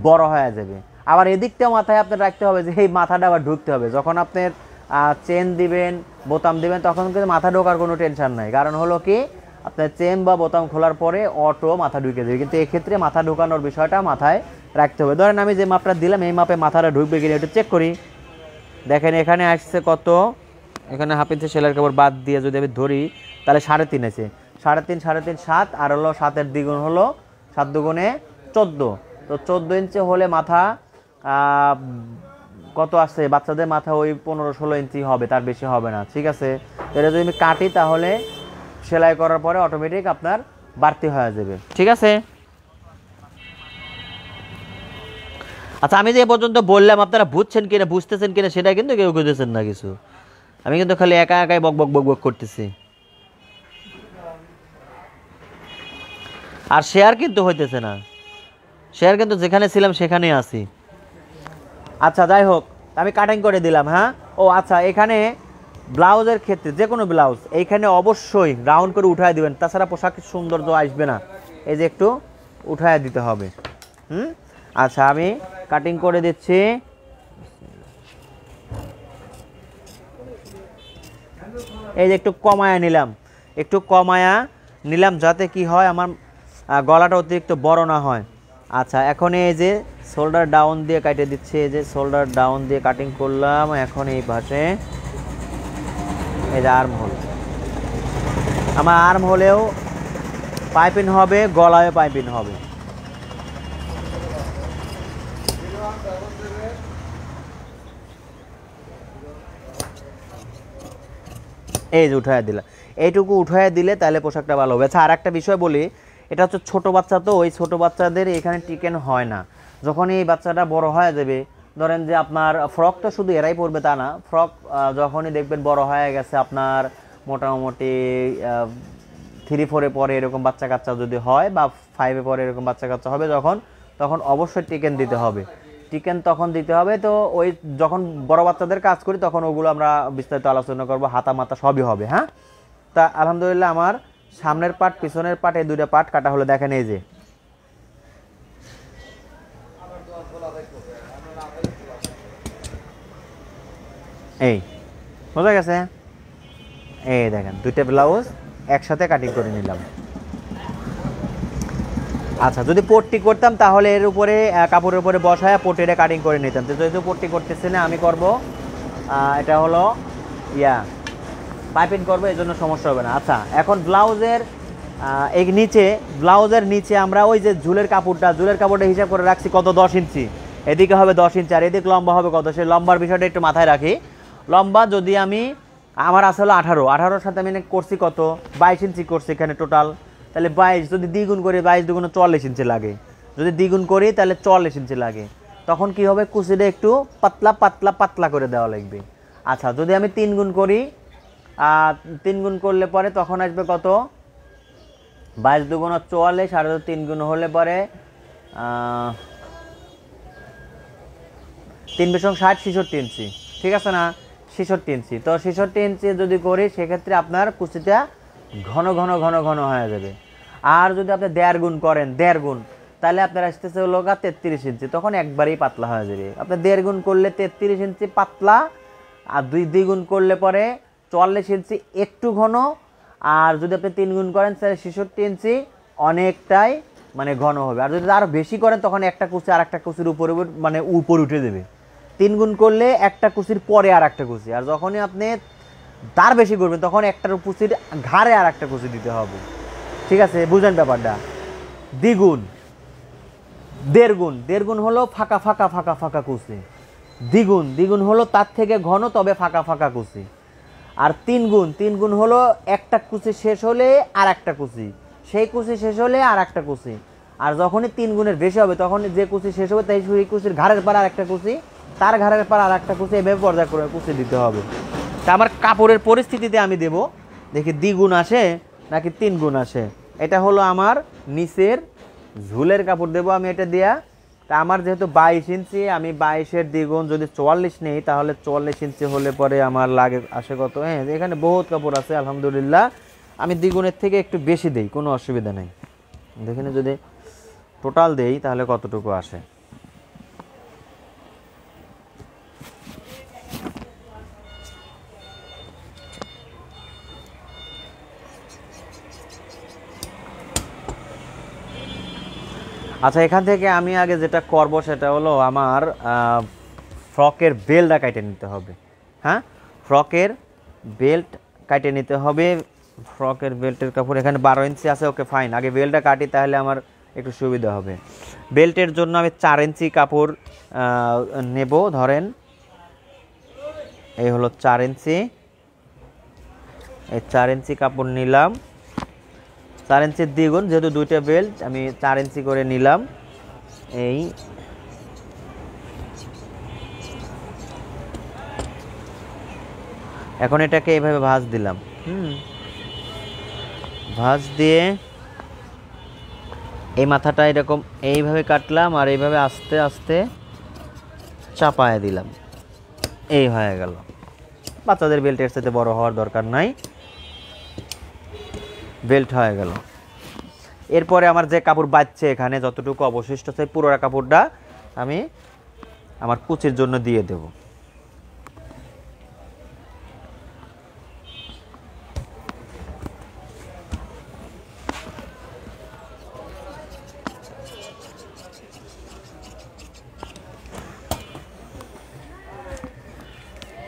বড় হয়ে যাবে। আবার এদিকটাও মাথায় আপনার রাখতে হবে যে এই মাথাটা আবার ঢুকতে হবে। যখন আপনার চেন দিবেন বোতাম দিবেন তখন কিন্তু মাথা ঢোকার কোনো টেনশন নাই, কারণ হলো কি আপনার চেন বা বোতাম খোলার পরে অটো মাথা ঢুকে যাবে, কিন্তু এক্ষেত্রে মাথা ঢোকানোর বিষয়টা মাথায় রাখতে হবে। ধরেন আমি যে মাপটা দিলাম এই মাপে মাথাটা ঢুকবে কিনা একটু চেক করি। দেখেন এখানে আসছে কত, এখানে হাফ ইঞ্চি সেলাইয়ের কাপড় বাদ দিয়ে যদি আমি ধরি তাহলে 3.5 আছে, 3.5 3.5 7, আর হলো 7-এর দ্বিগুণ হলো 7 দুগুণে 14, তো 14 ইঞ্চি হলে মাথা কত আসছে, বাচ্চাদের মাথা ওই 15-16 ইঞ্চি হবে, তার বেশি হবে না। ঠিক আছে, এটা যদি আমি কাটি তাহলে সেলাই করার পরে অটোমেটিক আপনার বাড়তি হয়ে যাবে। ঠিক আছে, আচ্ছা আমি যে এ পর্যন্ত বললাম আপনারা বুঝছেন কিনা বুঝতেছেন কিনা সেটা কিন্তু কেউ বুঝতেছেন না কিছু, আমি কিন্তু খালি একা একাই বক বক বক বক করতেছি, আর শেয়ার কিন্তু হইতেছে না, শেয়ার কিন্তু যেখানে ছিলাম সেখানেই আছি। আচ্ছা যাই হোক, আমি কাটিং করে দিলাম। হ্যাঁ, ও আচ্ছা, এখানে ব্লাউজের ক্ষেত্রে যে কোনো ব্লাউজ এইখানে অবশ্যই রাউন্ড করে উঠায় দিবেন, তাছাড়া পোশাকের সৌন্দর্য আসবে না, এই যে একটু উঠায় দিতে হবে। আচ্ছা আমি কাটিং করে দিচ্ছি। এই যে একটু কমায়া নিলাম, একটু কমায়া নিলাম যাতে কি হয় আমার গলাটা অতিরিক্ত বড় না হয়। আচ্ছা এখন এই যে শোল্ডার ডাউন দিয়ে কাটে দিচ্ছি, এই যে শোল্ডার ডাউন দিয়ে কাটিং করলাম। এখন এই পাশে এই যে আর্ম হোল, আমার আর্ম হোলেও পাইপিং হবে, গলায়ও পাইপিং হবে। এই যে উঠায় দিলাম, এইটুকু উঠায় দিলে তাহলে পোশাকটা ভালো হবে। আচ্ছা আর একটা বিষয় বলি, এটা হচ্ছে ছোট বাচ্চা, তো ওই ছোট বাচ্চাদের এখানে টিকেন হয় না। যখন এই বাচ্চাটা বড় হয়ে যাবে, ধরেন যে আপনার ফ্রক তো শুধু এরাই পরবে তা না, ফ্রক যখনই দেখবেন বড় হয়ে গেছে আপনার মোটামুটি 3-4-এ পরে এরকম বাচ্চা কাচ্চা যদি হয় বা 5-এ পরে এরকম বাচ্চা কাচ্চা হবে, তখন অবশ্যই টিকেন দিতে হবে। টিকেন তখন দিতে হবে। তো ওই যখন বড় বাচ্চাদের কাজ করি তখন ওগুলো আমরা বিস্তারিত আলোচনা করব, হাতা মাতা সবই হবে। হ্যাঁ, তা আলহামদুলিল্লাহ আমার সামনের পাট পিছনের পাট এই দুইটা পাট কাটা হলো। দেখেন এই যে এই বোঝা গেছে, এই দেখেন দুইটা ব্লাউজ একসাথে কাটিং করে নিলাম। আচ্ছা যদি পট্টি করতাম তাহলে এর উপরে কাপড়ের উপরে বসায় পট্টিটা কাটিং করে নিতাম, তো যেহেতু পট্টি করতেছি না আমি করব এটা হলো পাইপিং করবো, এই জন্য সমস্যা হবে না। আচ্ছা এখন ব্লাউজের এই নিচে, ব্লাউজের নিচে আমরা ওই যে ঝুলের কাপড়টা হিসাব করে রাখছি কত, 10 ইঞ্চি, এদিকে হবে 10 ইঞ্চি আর এদিকে লম্বা হবে কত, সেই লম্বার বিষয়টা একটু মাথায় রাখি। লম্বা যদি আমার আসলে 18-18-র সাথে আমি করছি কত 22 ইঞ্চি করছি এখানে টোটাল, তাহলে 22 যদি দ্বিগুণ করি 22 দুগুণ 44 ইঞ্চি লাগে, যদি দ্বিগুণ করি তাহলে 44 ইঞ্চি লাগে। তখন কি হবে, কুচিটা একটু পাতলা পাতলা পাতলা করে দেওয়া লাগবে। আচ্ছা যদি আমি 3 গুণ করি, 3 গুণ করলে পরে তখন আসবে কত 22 দুগুণ 44, আর 3 গুণ হলে পরে 3 × 60 66 ইঞ্চি, ঠিক আছে না? 66 ইঞ্চি। তো 66 ইঞ্চি যদি করি সেক্ষেত্রে আপনার কুচিটা ঘন ঘন ঘন ঘন হয়ে যাবে। আর যদি আপনি 1.5 গুণ করেন, 1.5 গুণ, তাহলে আপনার আসতেছে হলো 33 ইঞ্চি, তখন একবারেই পাতলা হয়ে যাবে। আপনি 1.5 গুণ করলে 33 ইঞ্চি পাতলা, আর 2 গুণ করলে পরে 44 ইঞ্চি একটু ঘন, আর যদি আপনি 3 গুণ করেন তাহলে 66 ইঞ্চি অনেকটাই মানে ঘন হবে। আর যদি আরও বেশি করেন তখন একটা কুচি আর একটা কুচির উপরে মানে উপরে উঠে দেবে। 3 গুণ করলে একটা কুচির পরে আর একটা কুচি, আর যখনই আপনি তার বেশি করবেন তখন একটার কুচির ঘাড়ে আর একটা কুচি দিতে হবে, ঠিক আছে? বুঝেন ব্যাপারটা? দ্বিগুণ, 1.5 গুণ, 1.5 গুণ হলো ফাঁকা ফাঁকা ফাঁকা ফাঁকা কুচি। দ্বিগুণ, দ্বিগুণ হলো তার থেকে ঘন তবে ফাঁকা ফাঁকা কুচি। আর 3 গুণ, 3 গুণ হলো একটা কুচি শেষ হলে আর একটা কুচি, সেই কুচি শেষ হলে আর একটা কুচি। আর যখনই 3 গুণের বেশি হবে তখন যে কুচি শেষ হবে তাই সেই কুচির ঘাড়ের পর আর একটা কুচি, তার ঘাড়ের পর আর একটা কুচি, এভাবে পর্যায় করে কুচি দিতে হবে। তা আমার কাপড়ের পরিস্থিতিতে আমি দেব, দেখি 2 গুণ আসে নাকি 3 গুণ আসে। এটা হলো আমার নিচের ঝুলের কাপড় দেবো আমি এটা দিয়া। তা আমার যেহেতু 22 ইঞ্চি, আমি 22-এর দ্বিগুণ যদি 44 নেই তাহলে 44 ইঞ্চি হলে পরে আমার লাগে আসে কত? হ্যাঁ, এখানে বহুত কাপড় আছে আলহামদুলিল্লাহ, আমি দ্বিগুণের থেকে একটু বেশি দেই, কোনো অসুবিধা নেই। দেখেন যদি টোটাল দেই তাহলে কতটুকু আসে। আচ্ছা, এখান থেকে আমি আগে যেটা করব সেটা হলো আমার ফ্রকের বেল্টটা কেটে নিতে হবে। হ্যাঁ, ফ্রকের বেল্ট কেটে নিতে হবে। ফ্রকের বেল্টের কাপড় এখানে 12 ইঞ্চি আছে, ওকে ফাইন। আগে বেল্টটা কাটি তাহলে আমার একটু সুবিধা হবে। বেল্টের জন্য আমি 4 ইঞ্চি কাপড় নেব। ধরেন এই হলো 4 ইঞ্চি, এই 4 ইঞ্চি কাপড় নিলাম। 4 ইঞ্চির দ্বিগুণ, যেহেতু দুইটা বেল্ট আমি 4 ইঞ্চি করে নিলাম। এই এখন এটাকে এইভাবে ভাঁজ দিলাম। ভাঁজ দিয়ে এই মাথাটা এরকম এইভাবে কাটলাম, আর এইভাবে আস্তে আস্তে চাপায় দিলাম। এই হয়ে গেল। বাচ্চাদের বেল্টের সাথে বড় হওয়ার দরকার নাই, বেল্ট হয়ে গেল। এরপরে আমার যে কাপড় বাঁচছে এখানে যতটুকু অবশিষ্ট আছে পুরো কাপড়টা আমি আমার কুচির জন্য দিয়ে দেব।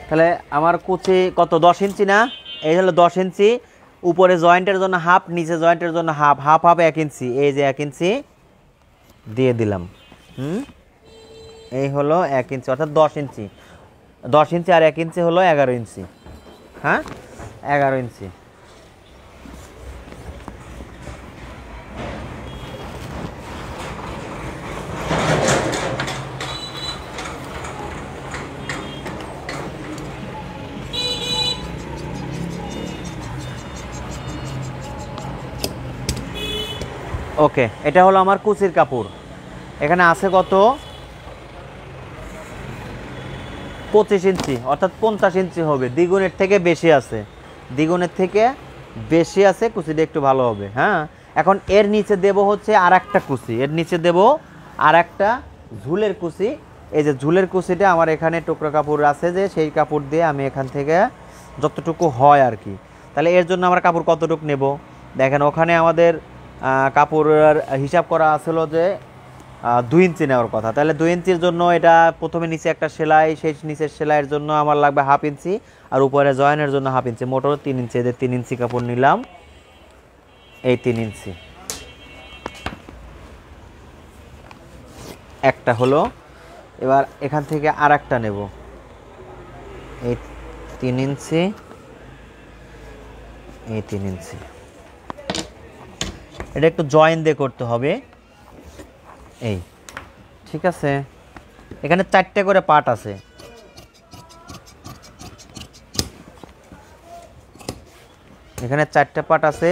তাহলে আমার কুচি কত? 10 ইঞ্চি না? এই হলো 10 ইঞ্চি। উপরে জয়েন্টের জন্য হাফ, নিচে জয়েন্টের জন্য হাফ, হাফ হাফ 1 ইঞ্চি। এই যে 1 ইঞ্চি দিয়ে দিলাম। এই হলো 1 ইঞ্চি, অর্থাৎ 10 ইঞ্চি। 10 ইঞ্চি আর 1 ইঞ্চি হলো 11 ইঞ্চি। হ্যাঁ, 11 ইঞ্চি। ওকে, এটা হলো আমার কুচির কাপড়। এখানে আছে কত? 25 ইঞ্চি, অর্থাৎ 50 ইঞ্চি হবে। দ্বিগুণের থেকে বেশি আছে, দ্বিগুণের থেকে বেশি আছে, কুচিটা একটু ভালো হবে। হ্যাঁ, এখন এর নিচে দেব হচ্ছে আর একটা কুচি, এর নিচে দেব আর একটা ঝুলের কুচি। এই যে ঝুলের কুচিটা আমার এখানে টুকরো কাপড় আছে, যে সেই কাপড় দিয়ে আমি এখান থেকে যতটুকু হয় আর কি। তাহলে এর জন্য আমরা কাপড় কতটুকু নেব? দেখেন ওখানে আমাদের কাপড়ের হিসাব করা আসলো যে 2 ইঞ্চি নেওয়ার কথা। তাহলে 2 ইঞ্চির জন্য এটা প্রথমে নিচে একটা সেলাই, সেই নিচের সেলাইয়ের জন্য আমার লাগবে হাফ ইঞ্চি, আর উপরে জয়েনের জন্য হাফ ইঞ্চি, মোটর 3 ইঞ্চি। এদের 3 ইঞ্চি কাপড় নিলাম, এই 3 ইঞ্চি একটা হলো। এবার এখান থেকে আর একটা নেব, এই 3 ইঞ্চি, এই 3 ইঞ্চি। এটা একটু জয়েন দিয়ে করতে হবে। এই ঠিক আছে, এখানে 4টে করে পার্ট আছে। এখানে 4টে পার্ট আছে।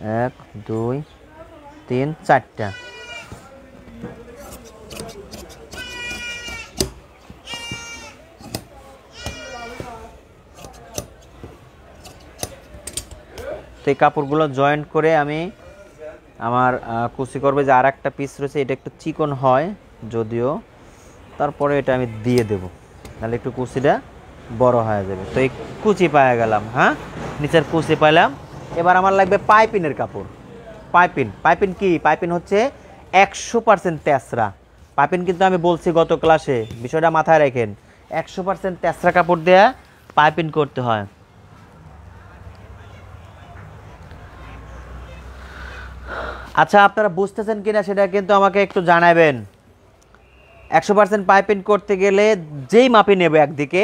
1 2 3 4টা। তো এই কাপড়গুলো জয়েন্ট করে আমি আমার কুচি করবে যে আর একটা পিস রয়েছে, এটা একটু চিকন হয় যদিও, তারপরে এটা আমি দিয়ে দেব, তাহলে একটু কুচিটা বড় হয়ে যাবে। তো এই কুচি পায়ে গেলাম, হ্যাঁ নিচের কুচি পাইলাম। এবার আমার লাগবে পাইপিনের কাপড়। পাইপিন কি? পাইপিন হচ্ছে 100% তেসরা। পাইপিন কিন্তু আমি বলছি গত ক্লাসে, বিষয়টা মাথায় রাখেন, 100% তেসরা কাপড় দেয়া পাইপিন করতে হয়। আচ্ছা, আপনারা বুঝতেছেন কিনা সেটা কিন্তু আমাকে একটু জানাবেন। 100% পাইপিং করতে গেলে যেই মাপই নেবে একদিকে,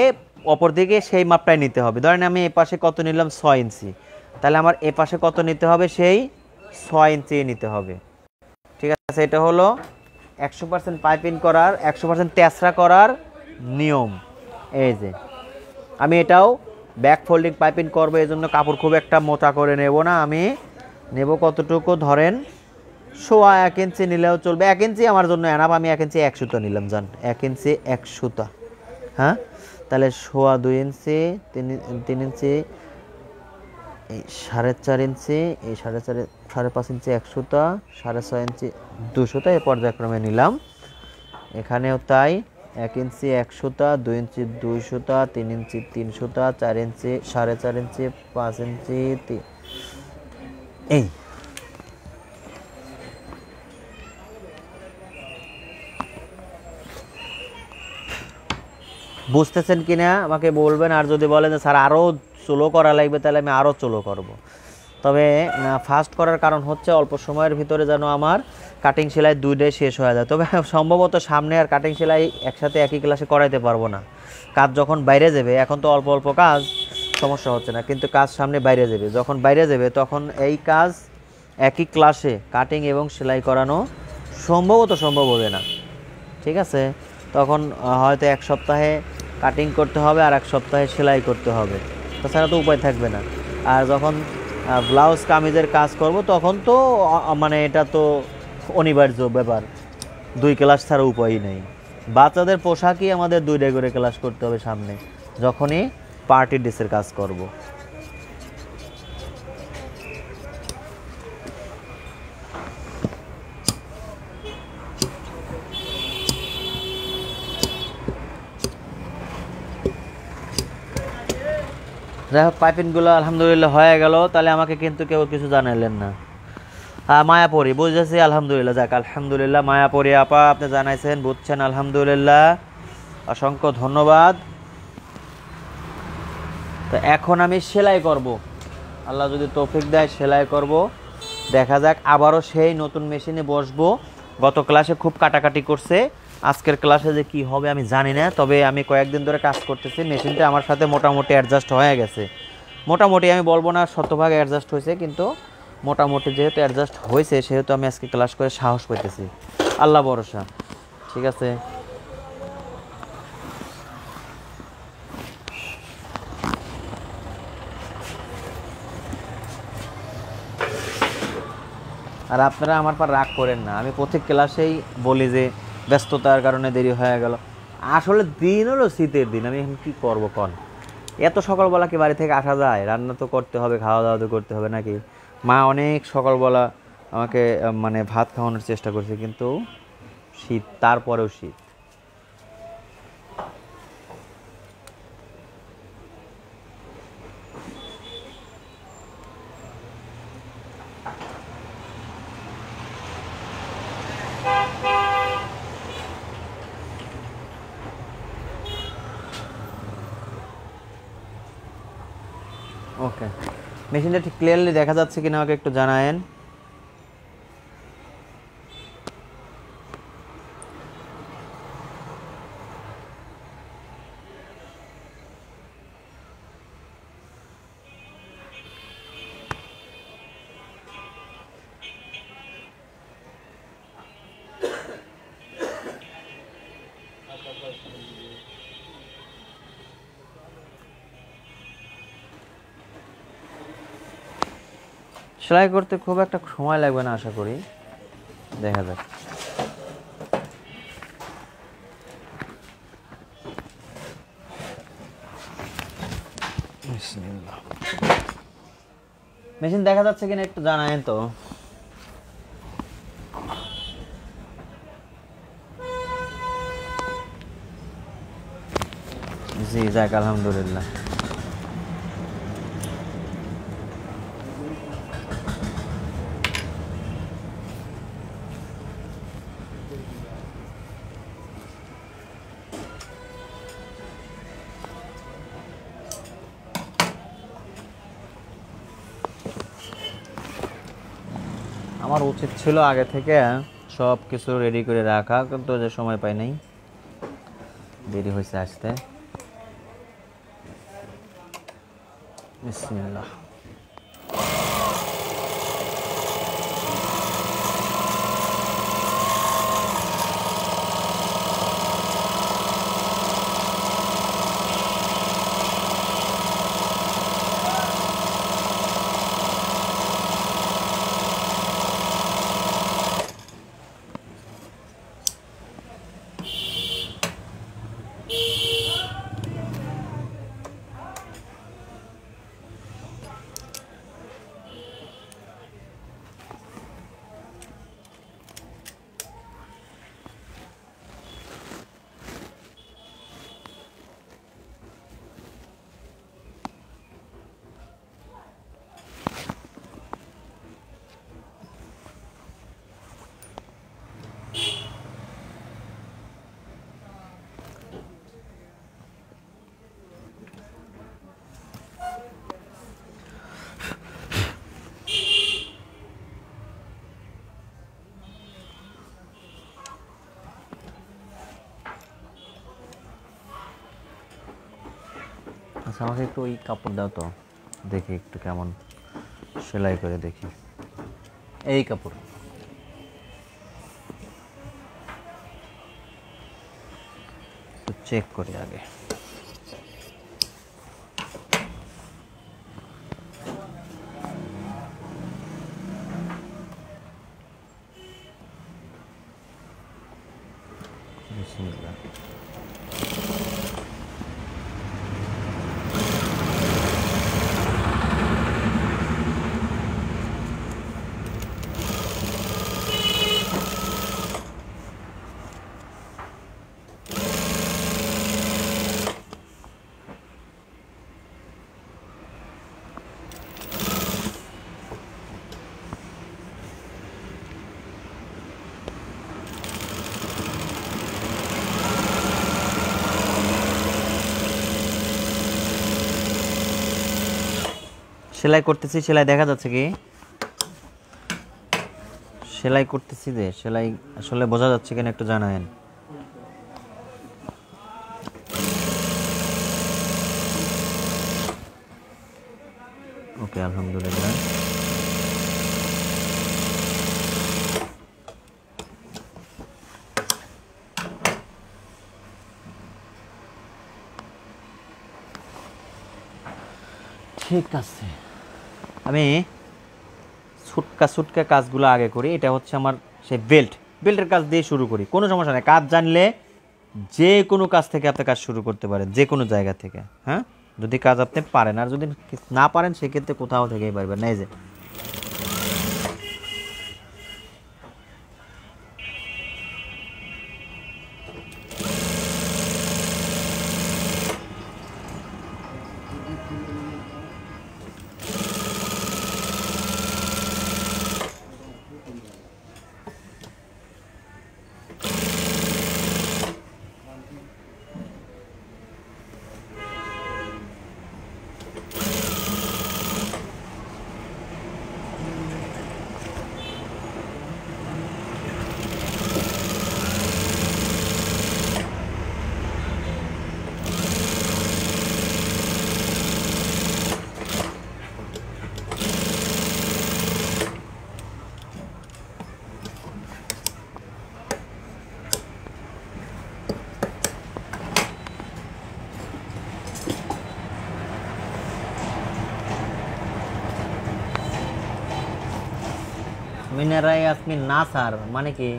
অপর দিকে সেই মাপটাই নিতে হবে। ধরেন আমি এ পাশে কত নিলাম 6 ইঞ্চি, তাহলে আমার এ পাশে কত নিতে হবে, সেই 6 ইঞ্চি নিতে হবে। ঠিক আছে, এটা হলো 100% পাইপিং করার, 100% তেসরা করার নিয়ম। এই যে আমি এটাও ব্যাক ফোল্ডিং পাইপিং করবো, এই জন্য কাপড় খুব একটা মোটা করে নেব না। আমি নেব কতটুকু, ধরেন 1 ইঞ্চি নিলেও চলবে। 1 ইঞ্চি আমার জন্য এনাফ, আমি 1 ইঞ্চি 1 সুতা নিলাম। জান 1 ইঞ্চি 1 সুতা, হ্যাঁ তাহলে 2 ইঞ্চি 3 ইঞ্চি, এই 4.5 ইঞ্চি, এই 5.5 ইঞ্চি 1 সুতা, 6.5 ইঞ্চি 2 সুতা, এই পর্যায়ক্রমে নিলাম। এখানেও তাই, 1 ইঞ্চি 1 সুতা, 2 ইঞ্চি 2 সুতা, 3 ইঞ্চি 3 সুতা, 4 ইঞ্চি 4.5 ইঞ্চি, 5 ইঞ্চি এই। বুঝতেছেন কিনা আমাকে বলবেন, আর যদি বলেন যে স্যার আরও চলো করা লাগবে, তাহলে আমি আরও চলো করব। তবে ফাস্ট করার কারণ হচ্ছে অল্প সময়ের ভিতরে যেন আমার কাটিং সেলাই 2টাই শেষ হয়ে যায়। তবে সম্ভবত সামনে আর কাটিং সেলাই একসাথে একই ক্লাসে করাইতে পারবো না, কাজ যখন বাইরে যাবে। এখন তো অল্প অল্প কাজ, সমস্যা হচ্ছে না, কিন্তু কাজ সামনে বাইরে যাবে, যখন বাইরে যাবে তখন এই কাজ একই ক্লাসে কাটিং এবং সেলাই করানো সম্ভব হবে না। ঠিক আছে, তখন হয়তো 1 সপ্তাহে কাটিং করতে হবে আর 1 সপ্তাহে সেলাই করতে হবে, তাছাড়া তো উপায় থাকবে না। আর যখন ব্লাউজ কামিজের কাজ করব তখন তো মানে এটা তো অনিবার্য ব্যাপার, 2 ক্লাস ছাড়া উপায়ই নেই। বাচ্চাদের পোশাকই আমাদের 2টা করে ক্লাস করতে হবে সামনে, যখনই পার্টি ড্রেসের কাজ করব। যাই হোক, পাইপিংগুলো আলহামদুলিল্লাহ হয়ে গেল। তাহলে আমাকে কিন্তু কেউ কিছু জানাইলেন না। মায়াপরি বুঝেছি, আলহামদুলিল্লাহ। যাক আলহামদুলিল্লাহ, মায়াপরি আপা আপনি জানাইছেন, বুঝছেন, আলহামদুলিল্লাহ, অসংখ্য ধন্যবাদ। তো এখন আমি সেলাই করব, আল্লাহ যদি তৌফিক দেয় সেলাই করব। দেখা যাক, আবারও সেই নতুন মেশিনে বসবো। গত ক্লাসে খুব কাটাকাটি করছে, আজকের ক্লাসে যে কি হবে আমি জানি না। তবে আমি কয়েকদিন ধরে কাজ করতেছি, মেশিনটা আমার সাথে মোটামুটি অ্যাডজাস্ট হয়ে গেছে। মোটামুটি আমি বলবো না শতভাগ অ্যাডজাস্ট হয়েছে, কিন্তু মোটামুটি যেহেতু অ্যাডজাস্ট হয়েছে, সেহেতু আমি আজকে ক্লাস করে সাহস পেতেছি। আল্লাহ ভরসা। ঠিক আছে, আর আপনারা আমার পর রাগ করেন না, আমি প্রত্যেক ক্লাসেই বলি যে ব্যস্ততার কারণে দেরি হয়ে গেল। আসলে দিন হলো শীতের দিন, আমি এখন কী করবো কন? এত সকালবেলা কি বাড়ি থেকে আসা যায়? রান্না তো করতে হবে, খাওয়া দাওয়া তো করতে হবে নাকি? মা অনেক সকালবেলা আমাকে মানে ভাত খাওয়ানোর চেষ্টা করছে, কিন্তু শীত, তারপরেও শীত। ওকে, মেশিনটা ঠিক ক্লিয়ারলি দেখা যাচ্ছে কিনা আমাকে একটু জানায়েন। সেলাই করতে খুব একটা সময় লাগবে না আশা করি, দেখা যাক। মেশিন দেখা যাচ্ছে কিনা একটু জানায়েন তো। জি যাক, আলহামদুলিল্লাহ। আমার উচিত ছিল আগে থেকে সব কিছু রেডি করে রাখা, কিন্তু যে সময় পাই নাই, দেরি হয়েছে আসতে। বিসমিল্লাহ। আচ্ছা, আমাকে একটু ওই কাপড় দাও তো, দেখি একটু কেমন সেলাই করে দেখি। এই কাপড় চেক করি আগে। বিসমিল্লাহ। সেলাই করতেছি, সেলাই দেখা যাচ্ছে কি? সেলাই করতেছি যে সেলাই আসলে বোঝা যাচ্ছে কিনা একটু জানায়েন। ওকে, আলহামদুলিল্লাহ। ঠিক আছে, আমি ছুটকা কাজগুলো আগে করি। এটা হচ্ছে আমার সেই বেল্টের কাজ দিয়ে শুরু করি। কোনো সমস্যা নেই, কাজ জানলে যে কোনো কাজ থেকে আপনি কাজ শুরু করতে পারেন, যে কোনো জায়গা থেকে। হ্যাঁ, যদি কাজ আপনি পারেন, আর যদি না পারেন সেক্ষেত্রে কোথাও থেকেই পারবেন না। এই যে মিনারা ইয়াসমিন না স্যার মানে কি?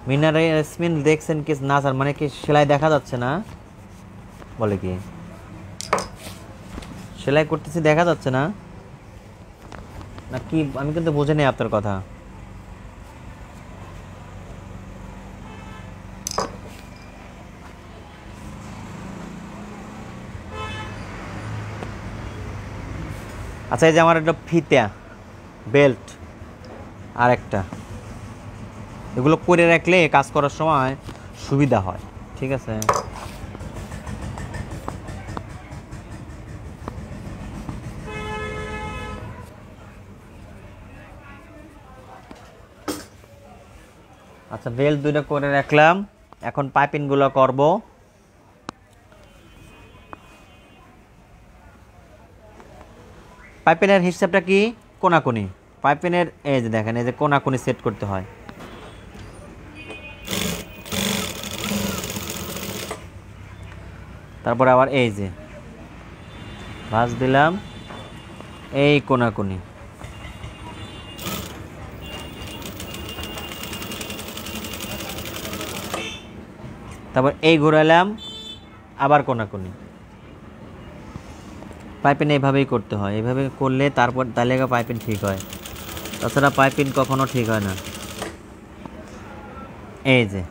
মিনারা ইয়াসমিন দেখছেন কি না স্যার মানে কি সেলাই দেখা যাচ্ছে না বলে কি? সেলাই করতেছি দেখা যাচ্ছে না না কি? আমি কিন্তু বুঝে নেই আপনার কথা। আচ্ছা এই যে আমার একটা ফিতা বেল্ট আর একটা, এগুলো করে রাখলে কাজ করার সময় সুবিধা হয়। ঠিক আছে, আচ্ছা বেল্ট দুইটা করে রাখলাম, এখন পাইপিংগুলো করব। পাইপিনের হিসাবটা কি? কোনাকুনি পাইপিনের, এই যে দেখেন এই যে কোনাকুনি সেট করতে হয়। তারপরে আবার এই যে ভাঁজ দিলাম এই কোনাকুনি, তারপর এই ঘোরালাম আবার কোনাকুনি। পাইপিন এইভাবেই করতে হয়, এইভাবে করলে তারপর তাহলে পাইপিন ঠিক হয়, তাছাড়া পাইপিন কখনো ঠিক হয় না। এই যে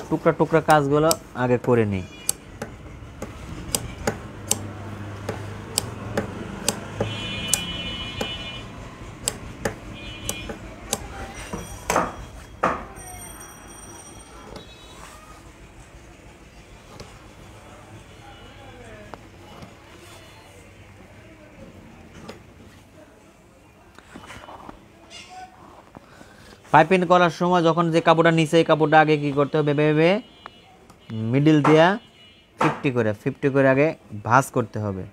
টুকরা টুকরা কাজগুলো আগে করে নিই। পাইপিং করার সময় যখন যে কাপড়টা নিচে এই কাপড়টা আগে কি করতে হবে, ভেবে মিডিল দিয়া 50 করে আগে ভাঁজ করতে হবে।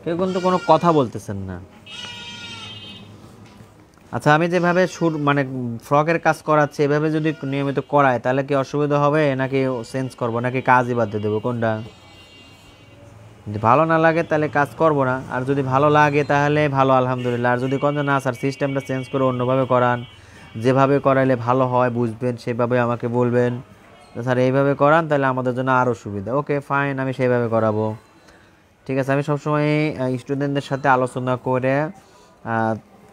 কেউ কিন্তু কোনো কথা বলতেছেন না। আচ্ছা আমি যেভাবে মানে ফ্রকের কাজ করাচ্ছি এভাবে যদি নিয়মিত করায় তাহলে কি অসুবিধা হবে, নাকি চেঞ্জ করব, নাকি কাজই বাদ দিয়ে দেবো, কোনটা? যদি ভালো না লাগে তাহলে কাজ করব না, আর যদি ভালো লাগে তাহলে ভালো আলহামদুলিল্লাহ। আর যদি কোন না স্যার সিস্টেমটা চেঞ্জ করে অন্যভাবে করান, যেভাবে করাইলে ভালো হয় বুঝবেন সেভাবে আমাকে বলবেন, স্যার এইভাবে করান তাহলে আমাদের জন্য আরও সুবিধা, ওকে ফাইন আমি সেইভাবে করাবো। ঠিক আছে, আমি সবসময় স্টুডেন্টদের সাথে আলোচনা করে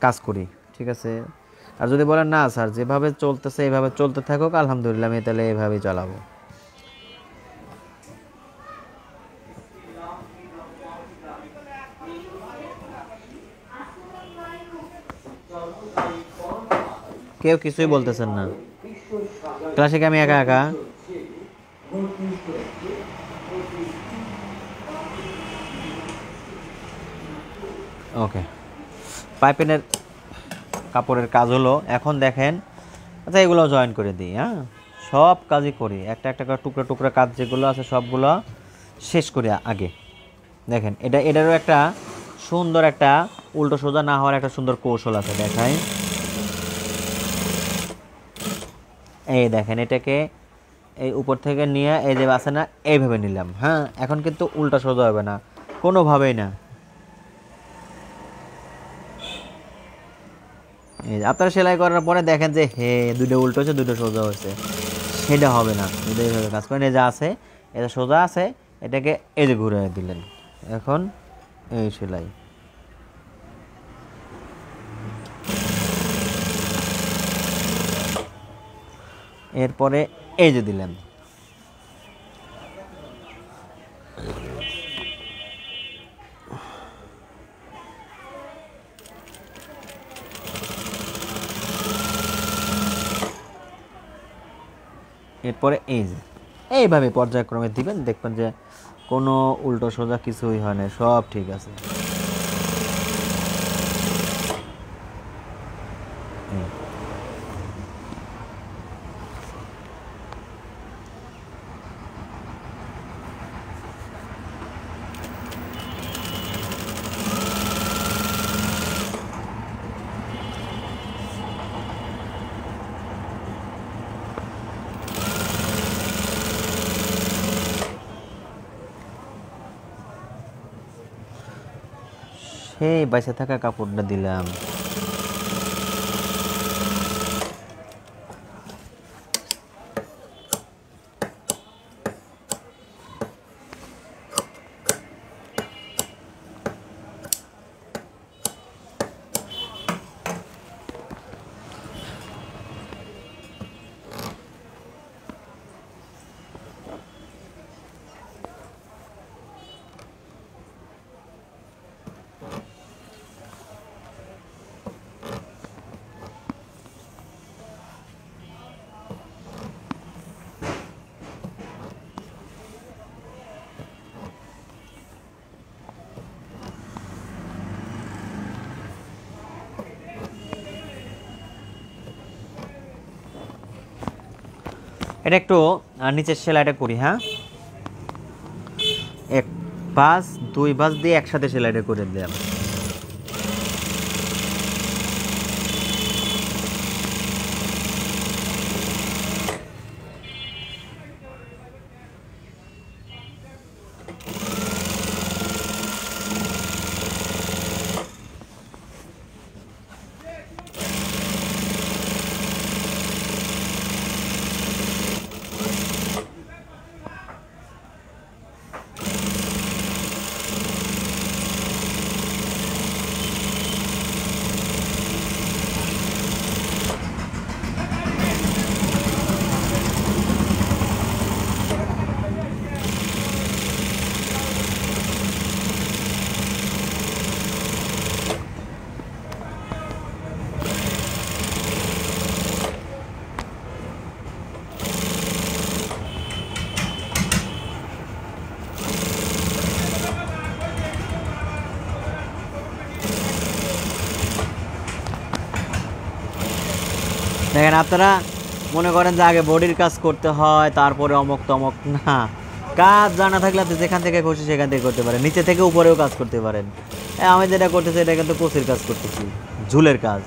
কাজ করি। ঠিক আছে, আর যদি বলেন না স্যার যেভাবে চলতেছে এইভাবে চলতে থাকুক আলহামদুলিল্লাহ, আমি তাহলে এইভাবেই চালাবো। কেউ কিছুই বলতেছেন না, ক্লাসে কি আমি একা একা? ওকে, পাইপিনের কাপড়ের কাজ হলো, এখন দেখেন। আচ্ছা এগুলো জয়েন করে দিই, হ্যাঁ সব কাজই করি, একটা একটা করে টুকরা টুকরা কাজ যেগুলো আছে সবগুলো শেষ করি আগে। দেখেন এটারও একটা সুন্দর একটা উল্টো সোজা না হওয়ার একটা সুন্দর কৌশল আছে, দেখাই। এই দেখেন এটাকে এই উপর থেকে নিয়ে এই যে আছে না এইভাবে নিলাম, হ্যাঁ এখন কিন্তু উল্টা সোজা হবে না কোনোভাবেই না। এই যে আপনারা সেলাই করার পরে দেখেন যে হে দুটো উল্টো হচ্ছে দুটো সোজা হয়েছে, সেটা হবে না। যদি এইভাবে কাজ করেন, এই যে আছে এটা সোজা আছে, এটাকে এই যে ঘুরে দিলেন, এখন এই সেলাই। এরপরে এই যে দিলাম। এরপরে এই যে এইভাবে পর্যায়ক্রমে দিবেন, দেখবেন যে কোনো উল্টো সোজা কিছুই হয় না, সব ঠিক আছে। সেই বাইসে থাকা কাপড়টা দিলাম। এটা একটু নিচের সেলাইটা করি। হ্যাঁ, এক ভাঁজ দুই ভাঁজ দিয়ে একসাথে সেলাইটা করে দিলাম। দেখেন, আপনারা মনে করেন যে আগে বডির কাজ করতে হয় তারপরে অমক তমক, না। কাজ জানা থাকলে আপনি যেখান থেকে খুশি সেখান থেকে করতে পারেন, নিচে থেকে উপরেও কাজ করতে পারেন। আমি যেটা করতেছি এটা কিন্তু কুচির কাজ করতেছি, ঝুলের কাজ।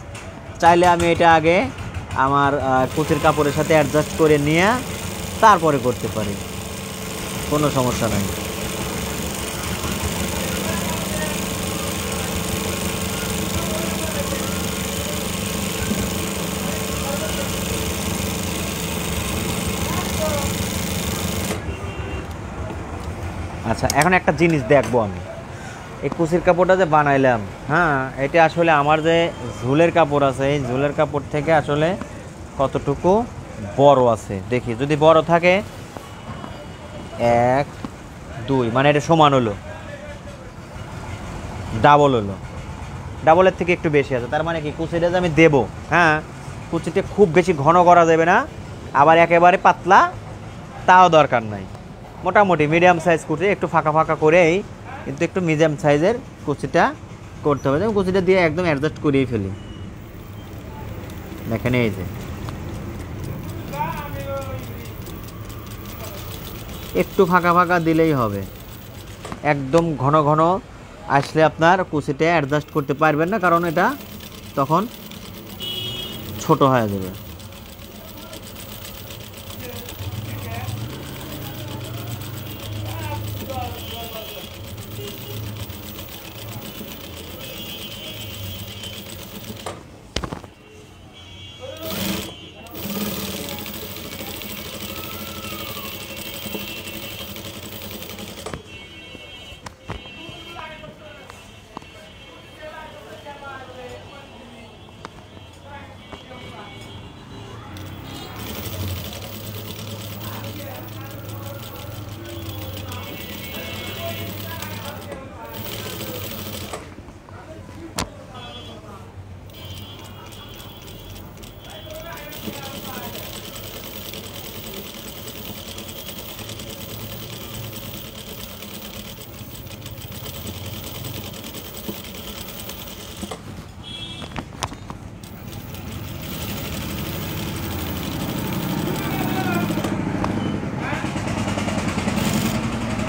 চাইলে আমি এটা আগে আমার কুচির কাপড়ের সাথে অ্যাডজাস্ট করে নিয়ে তারপরে করতে পারি, কোনো সমস্যা নাই। আচ্ছা, এখন একটা জিনিস দেখবো আমি, এই কুচির কাপড়টা যে বানাইলাম, হ্যাঁ, এটা আসলে আমার যে ঝুলের কাপড় আছে এই ঝুলের কাপড় থেকে আসলে কতটুকু বড় আছে দেখি। যদি বড় থাকে 1 2, মানে এটা সমান হলো, ডাবল হলো, ডাবলের থেকে একটু বেশি আছে, তার মানে কি কুচিটা যে আমি দেবো, হ্যাঁ, কুচিটা খুব বেশি ঘন করা যাবে না, আবার একেবারে পাতলা তাও দরকার নাই। মোটামুটি মিডিয়াম সাইজ কুচি, একটু ফাঁকা ফাঁকা করেই কিন্তু একটু মিডিয়াম সাইজের কুচিটা করতে হবে। যেমন কুচিটা দিয়ে একদম অ্যাডজাস্ট করিয়ে ফেলি। দেখেন এই যে একটু ফাঁকা ফাঁকা দিলেই হবে, একদম ঘন ঘন আসলে আপনার কুচিটা অ্যাডজাস্ট করতে পারবেন না, কারণ এটা তখন ছোট হয়ে যাবে।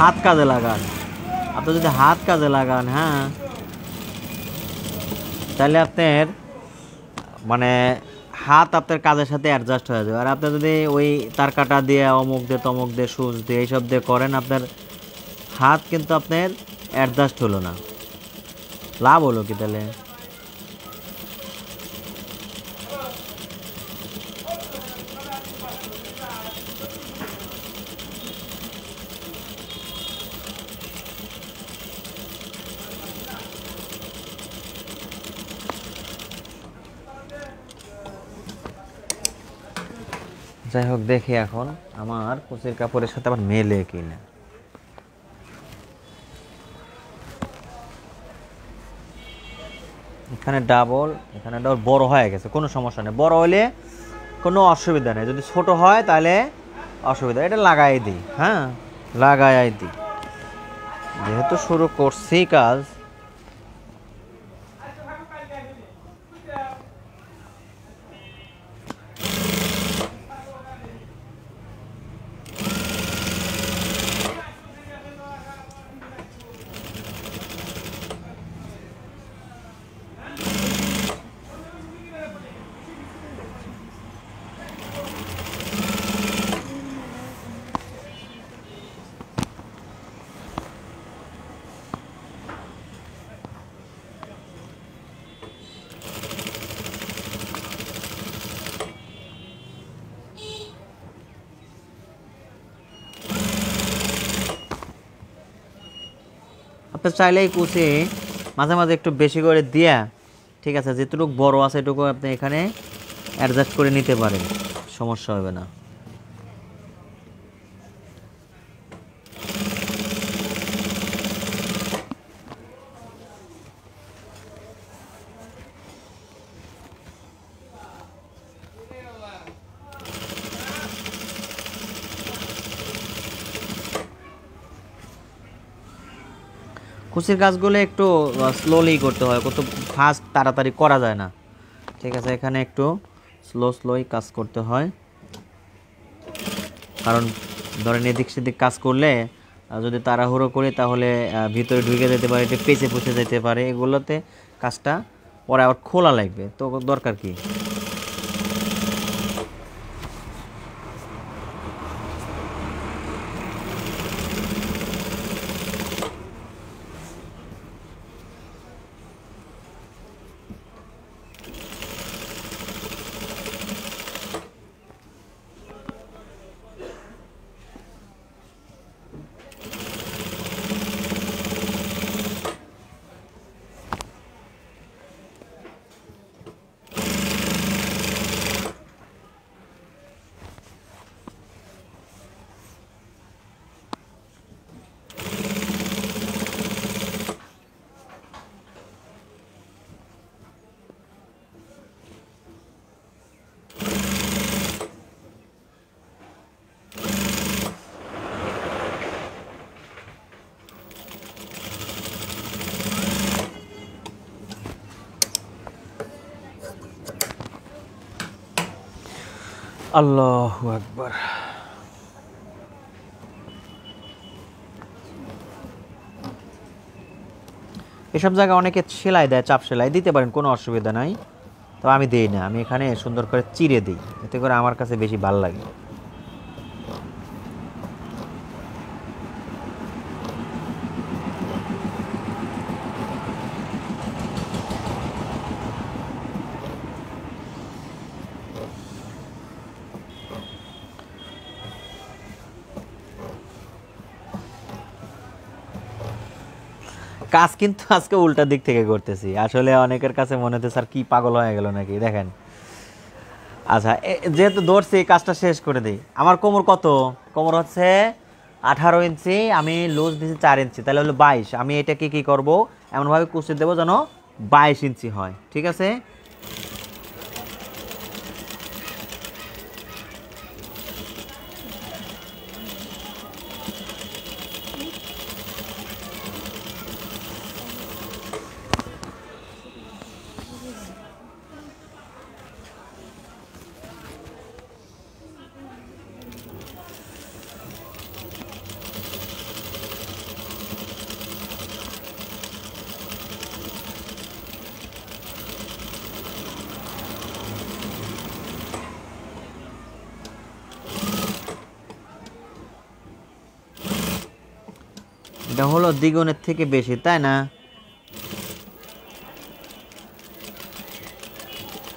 হাত কাজে লাগান, আপনি যদি হাত কাজে লাগান, হ্যাঁ, তাহলে আপনার মানে হাত আপনার কাজের সাথে অ্যাডজাস্ট হয়ে যাবে। আর আপনি যদি ওই তার কাটা দিয়ে অমুক দিয়ে তমুক দিয়ে সুচ দিয়ে এইসব দিয়ে করেন, আপনার হাত কিন্তু আপনার অ্যাডজাস্ট হলো না, লাভ হলো কি তাহলে? যাই হোক, দেখি এখন আমার কুচির কাপড়ের সাথে আবার মেলে কিনা। এখানে ডাবল, এখানে ডাবল, বড় হয়ে গেছে, কোনো সমস্যা নেই, বড় হলে কোনো অসুবিধা নেই। যদি ছোট হয় তাহলে অসুবিধা। এটা লাগাই দিই, হ্যাঁ, লাগাই দিই, যেহেতু শুরু করছি কাজ। আপনি চাইলে এই কুচি মাঝে মাঝে একটু বেশি করে দিয়া, ঠিক আছে, যেটুকু বড় আছে এটুকু আপনি এখানে অ্যাডজাস্ট করে নিতে পারেন, সমস্যা হবে না। কুচির কাজগুলো একটু স্লোলি করতে হয়, কত ফাস্ট তাড়াতাড়ি করা যায় না, ঠিক আছে, এখানে একটু স্লোই কাজ করতে হয়। কারণ ধরেন এদিক সেদিক কাজ করলে যদি তাড়াহুড়ো করি তাহলে ভিতরে ঢুকে যেতে পারে, এটা পেঁচে পুঁচে যেতে পারে, এগুলোতে কাজটা পরে আবার খোলা লাগবে, তো দরকার কি? আল্লাহু আকবার। এসব জায়গায় অনেকে সেলাই দেয়, চাপ সেলাই দিতে পারেন, কোনো অসুবিধা নাই, তো আমি দিই না, আমি এখানে সুন্দর করে চিড়ে দিই, এতে করে আমার কাছে বেশি ভালো লাগে। কাজ কিন্তু আজকে উল্টা দিক থেকে করতেছি, আসলে অনেকের কাছে মনে হচ্ছে স্যার কি পাগল হয়ে গেল নাকি, দেখেন। আচ্ছা, যেহেতু ধরছি কাজটা শেষ করে দিই। আমার কোমর কত? কোমর হচ্ছে 18 ইঞ্চি, আমি লুজ দিচ্ছি 4 ইঞ্চি, তাহলে হলো 22। আমি এটাকে কি করব, এমনভাবে কুচি দেবো যেন 22 ইঞ্চি হয়, ঠিক আছে। এটা হলো দ্বিগুণের থেকে বেশি, তাই না?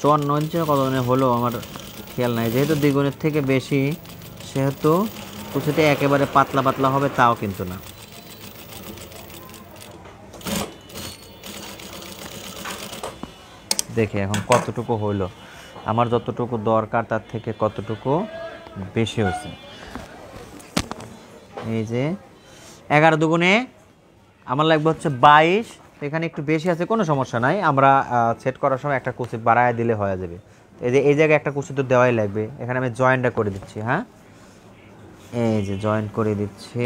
54 ইঞ্চি কত হলো আমার খেয়াল নাই। যেহেতু দ্বিগুণের থেকে বেশি সেহেতু কুচিটা একেবারে পাতলা পাতলা হবে তাও কিন্তু না। দেখি এখন কতটুকু হইলো, আমার যতটুকু দরকার তার থেকে কতটুকু বেশি হয়েছে। এই যে 11 দুগুণে আমার লাগবে হচ্ছে 22, এখানে একটু বেশি আছে, কোনো সমস্যা নাই, আমরা সেট করার সময় একটা কুচি বাড়ায় দিলে হয়ে যাবে। এই যে এই জায়গায় একটা কুচি তো দেওয়াই লাগবে, এখানে আমি জয়েন্টটা করে দিচ্ছি। হ্যাঁ, এই যে জয়েন্ট করে দিচ্ছি।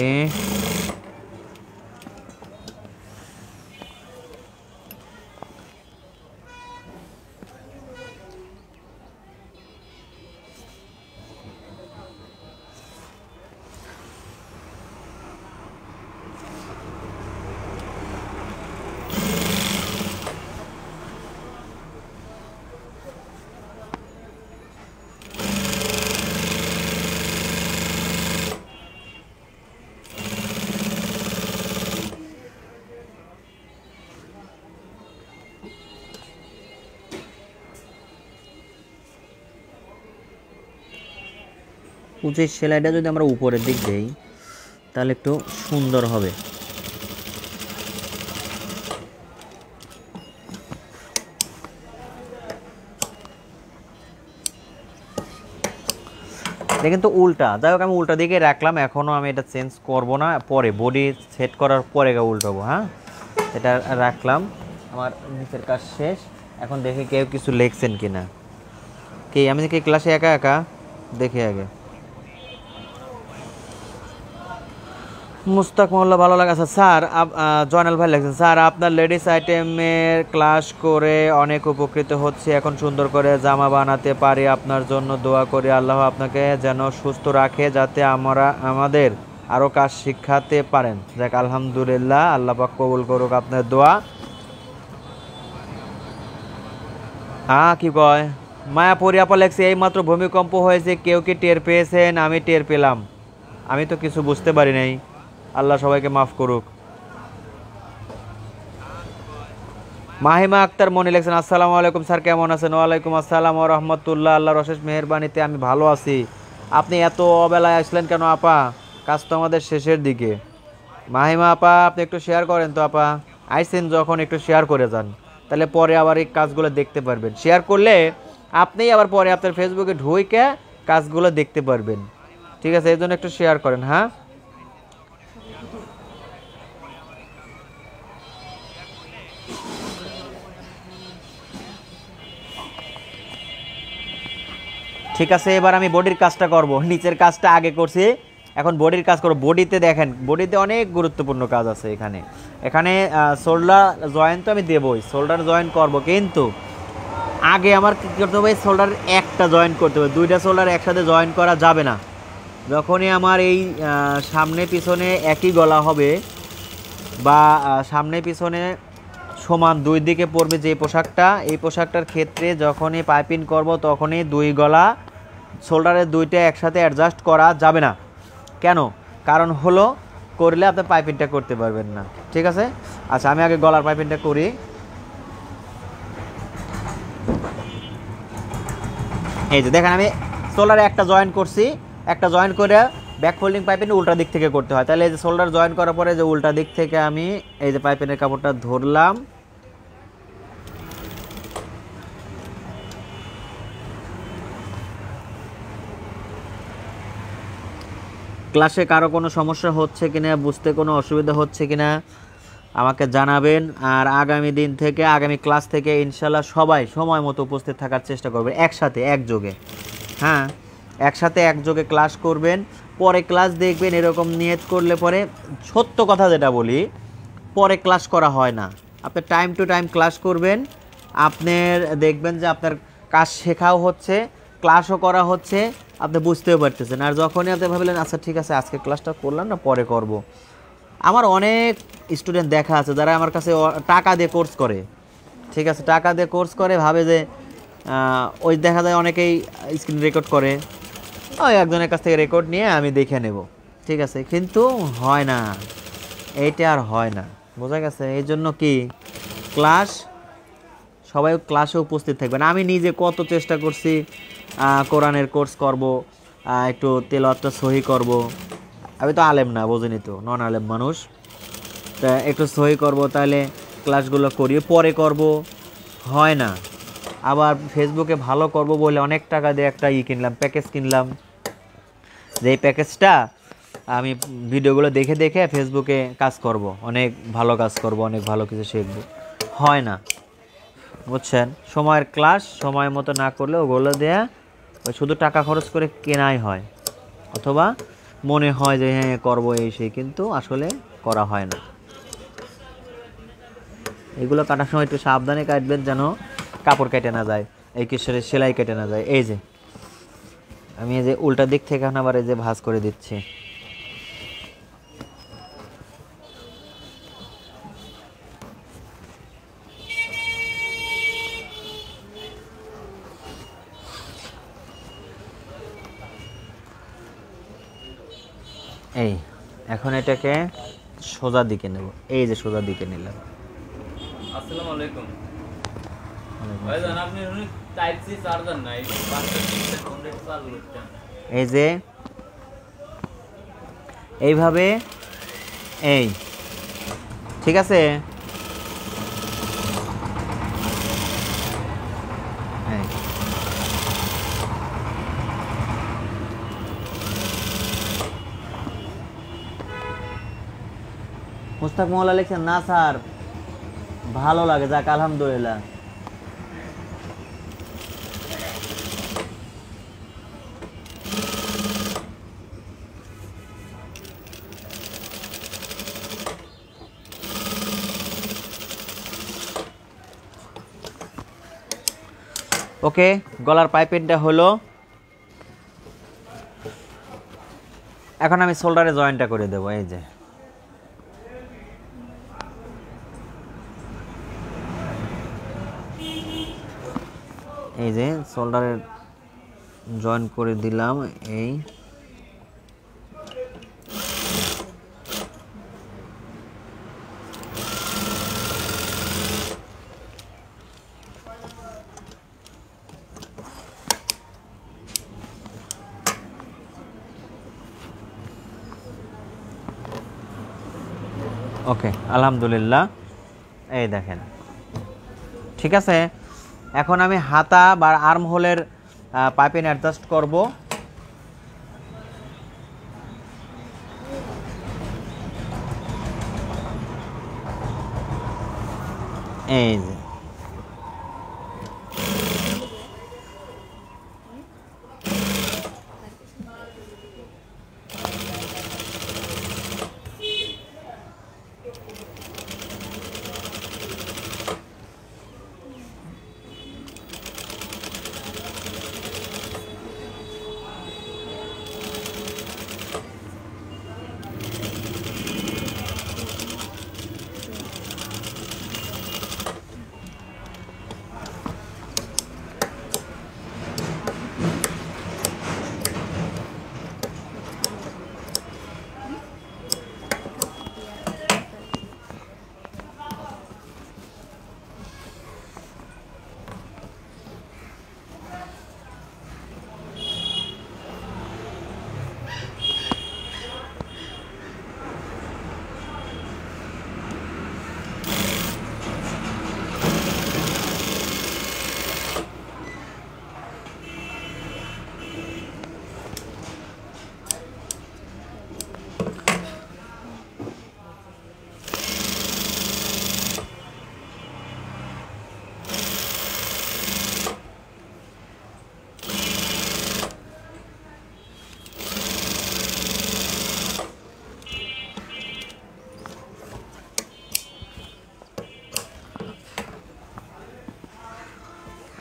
কুচির সেলাইটা যদি আমরা উপরের দিক দেই তাহলে একটু সুন্দর হবে। এটা কিন্তু উল্টা, যাই হোক আমি উল্টা দিকে রাখলাম, এখনও আমি এটা চেঞ্জ করব না, পরে বডি সেট করার পরে উল্টাবো। হ্যাঁ, এটা রাখলাম, আমার নিচের কাজ শেষ। এখন দেখি কেউ কিছু লিখছেন কিনা। কি আমি কি ক্লাসে একা একা? দেখি আগে। মুস্তাক মোল্লা ভালো লাগে। আচ্ছা স্যার, জয়নাল ভাই লিখছেন, স্যার আপনার লেডিস আইটেমের ক্লাস করে অনেক উপকৃত হচ্ছে, এখন সুন্দর করে জামা বানাতে পারি, আপনার জন্য দোয়া করি, আল্লাহ আপনাকে যেন সুস্থ রাখে, যাতে আমরা আমাদের আরও কাজ শিখাতে পারেন। যাক আলহামদুলিল্লাহ, আল্লাহ পাক কবুল করুক আপনার দোয়া। কি কয় মায়াপুরি আপা লেখছে, এইমাত্র ভূমিকম্প হয়েছে, কেউ কি টের পেয়েছেন? আমি টের পেলাম, আমি তো কিছু বুঝতে পারি নাই, আল্লাহ সবাইকে মাফ করুক। মাহিমা আক্তার মনি লেখছেন, আসসালামু আলাইকুম স্যার, কেমন আছেন? ওয়ালাইকুম আসসালাম ওয়া রাহমাতুল্লাহ, আল্লাহর অশেষ মেহেরবানিতে আমি ভালো আছি। আপনি এত অবেলায় আসলেন কেন আপা? কাজ তো আমাদের শেষের দিকে। মাহিমা আপা, আপনি একটু শেয়ার করেন তো আপা, আইসেন যখন একটু শেয়ার করে যান, তাহলে পরে আবার এই কাজগুলো দেখতে পারবেন। শেয়ার করলে আপনিই আবার পরে আপনার ফেসবুকে ঢুকে কাজগুলো দেখতে পারবেন। ঠিক আছে, এই জন্য একটু শেয়ার করেন। হ্যাঁ, ঠিক আছে, এবার আমি বডির কাজটা করব। নিচের কাজটা আগে করছি, এখন বডির কাজ করব। বডিতে দেখেন, বডিতে অনেক গুরুত্বপূর্ণ কাজ আছে। এখানে শোল্ডার জয়েন্ট তো আমি দেবই, শোল্ডার জয়েন্ট করব, কিন্তু আগে আমার কী করতে হবে? শোল্ডার একটা জয়েন্ট করতে হবে, দুইটা শোল্ডার একসাথে জয়েন্ট করা যাবে না। যখনই আমার এই সামনে পিছনে একই গলা হবে বা সামনে পিছনে সমান দুই দিকে পড়বে যে পোশাকটা, এই পোশাকটার ক্ষেত্রে যখনই পাইপিং করব তখনই দুই গলা শোল্ডারের দুইটা একসাথে অ্যাডজাস্ট করা যাবে না। কেন? কারণ হলো করলে আপনি পাইপিংটা করতে পারবেন না। ঠিক আছে, আচ্ছা আমি আগে গলার পাইপিংটা করি। এই যে দেখেন, আমি শোল্ডারে একটা জয়েন্ট করছি, একটা জয়েন্ট করে ব্যাক ফোল্ডিং পাইপিং উল্টা দিক থেকে করতে হয়। তাহলে এই যে শোল্ডার জয়েন্ট করার পরে যে উল্টা দিক থেকে আমি এই যে পাইপিংয়ের কাপড়টা ধরলাম, ক্লাসে কারো কোনো সমস্যা হচ্ছে কিনা, বুঝতে কোনো অসুবিধা হচ্ছে কিনা আমাকে জানাবেন। আর আগামী দিন থেকে, আগামী ক্লাস থেকে ইনশাল্লাহ সবাই সময় মতো উপস্থিত থাকার চেষ্টা করবেন, একসাথে একযোগে। হ্যাঁ, একসাথে একযোগে ক্লাস করবেন, পরে ক্লাস দেখবেন। এরকম নিয়ত করলে পরে, সত্য কথা যেটা বলি, পরে ক্লাস করা হয় না। আপনি টাইম টু টাইম ক্লাস করবেন, আপনার দেখবেন যে আপনার কাজ শেখাও হচ্ছে, ক্লাসও করা হচ্ছে, আপনি বুঝতেও পারতেছেন। আর যখনই আপনি ভাবলেন আচ্ছা ঠিক আছে আজকে ক্লাসটা করলাম না, পরে করব, আমার অনেক স্টুডেন্ট দেখা আছে যারা আমার কাছে টাকা দিয়ে কোর্স করে। ঠিক আছে, টাকা দিয়ে কোর্স করে, ভাবে যে ওই দেখা যায় অনেকেই স্ক্রিন রেকর্ড করে, ওই একজনের কাছ থেকে রেকর্ড নিয়ে আমি দেখে নেব। ঠিক আছে, কিন্তু হয় না। এইটা আর হয় না, বোঝা গেছে? এই জন্য কি ক্লাস, সবাই ক্লাসে উপস্থিত থাকবেন। আমি নিজে কত চেষ্টা করছি, কোরআনের কোর্স করব, একটু তেলাওয়াতটা সহি করব। আমি তো আলেম না, বোঝেনি তো, নন আলেম মানুষ। তা একটু সহি করব, তাহলে ক্লাসগুলো করি, পরে করব, হয় না। আবার ফেসবুকে ভালো করব বলে অনেক টাকা দিয়ে একটা কিনলাম, প্যাকেজ কিনলাম, যে এই প্যাকেজটা আমি ভিডিওগুলো দেখে দেখে ফেসবুকে কাজ করব, অনেক ভালো কাজ করব, অনেক ভালো কিছু শিখব, হয় না, বুঝছেন? সময়ের ক্লাস সময় মতো না করলে ওগুলো দেয়া ওই শুধু টাকা খরচ করে কেনাই হয়, অথবা মনে হয় যে হ্যাঁ করবো এই সেই, কিন্তু আসলে করা হয় না। এগুলো কাটার সময় একটু সাবধানে কাটবেন, যেন কাপড় কেটে না যায়, এই কিসের সেলাই কেটে না যায়। এই যে আমি এই যে উল্টা দিক থেকে এখন আবার এই যে ভাঁজ করে দিচ্ছি। এই এখন এটাকে সোজা দিকে নেব, এই যে সোজা দিকে নিলাম। আসসালামু আলাইকুম ভাইজান, আপনি টাইপ সি চার্জার নাই, পাঁচটা পিক্সেল ফোন রেখে চালু করতেন। এই যে এইভাবে, এই ঠিক আছে। এই মুস্তাক মোল্লা লিখছেন, না স্যার ভালো লাগে, যাক আলহামদুলিল্লাহ। ওকে, গলার পাইপেনটা হলো। এখন আমি শোল্ডারে জয়েন্টটা করে দেবো। এই যে এই যে শোল্ডারে জয়েন করে দিলাম। এই ওকে, আলহামদুলিল্লাহ। এই দেখেন, ঠিক আছে। এখন আমি হাতা বা আর্ম হোলের পাইপিং অ্যাডজাস্ট করব। এই যে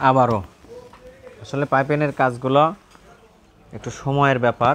আবারও আসলে পাইপিংয়ের কাজগুলো একটু সময়ের ব্যাপার।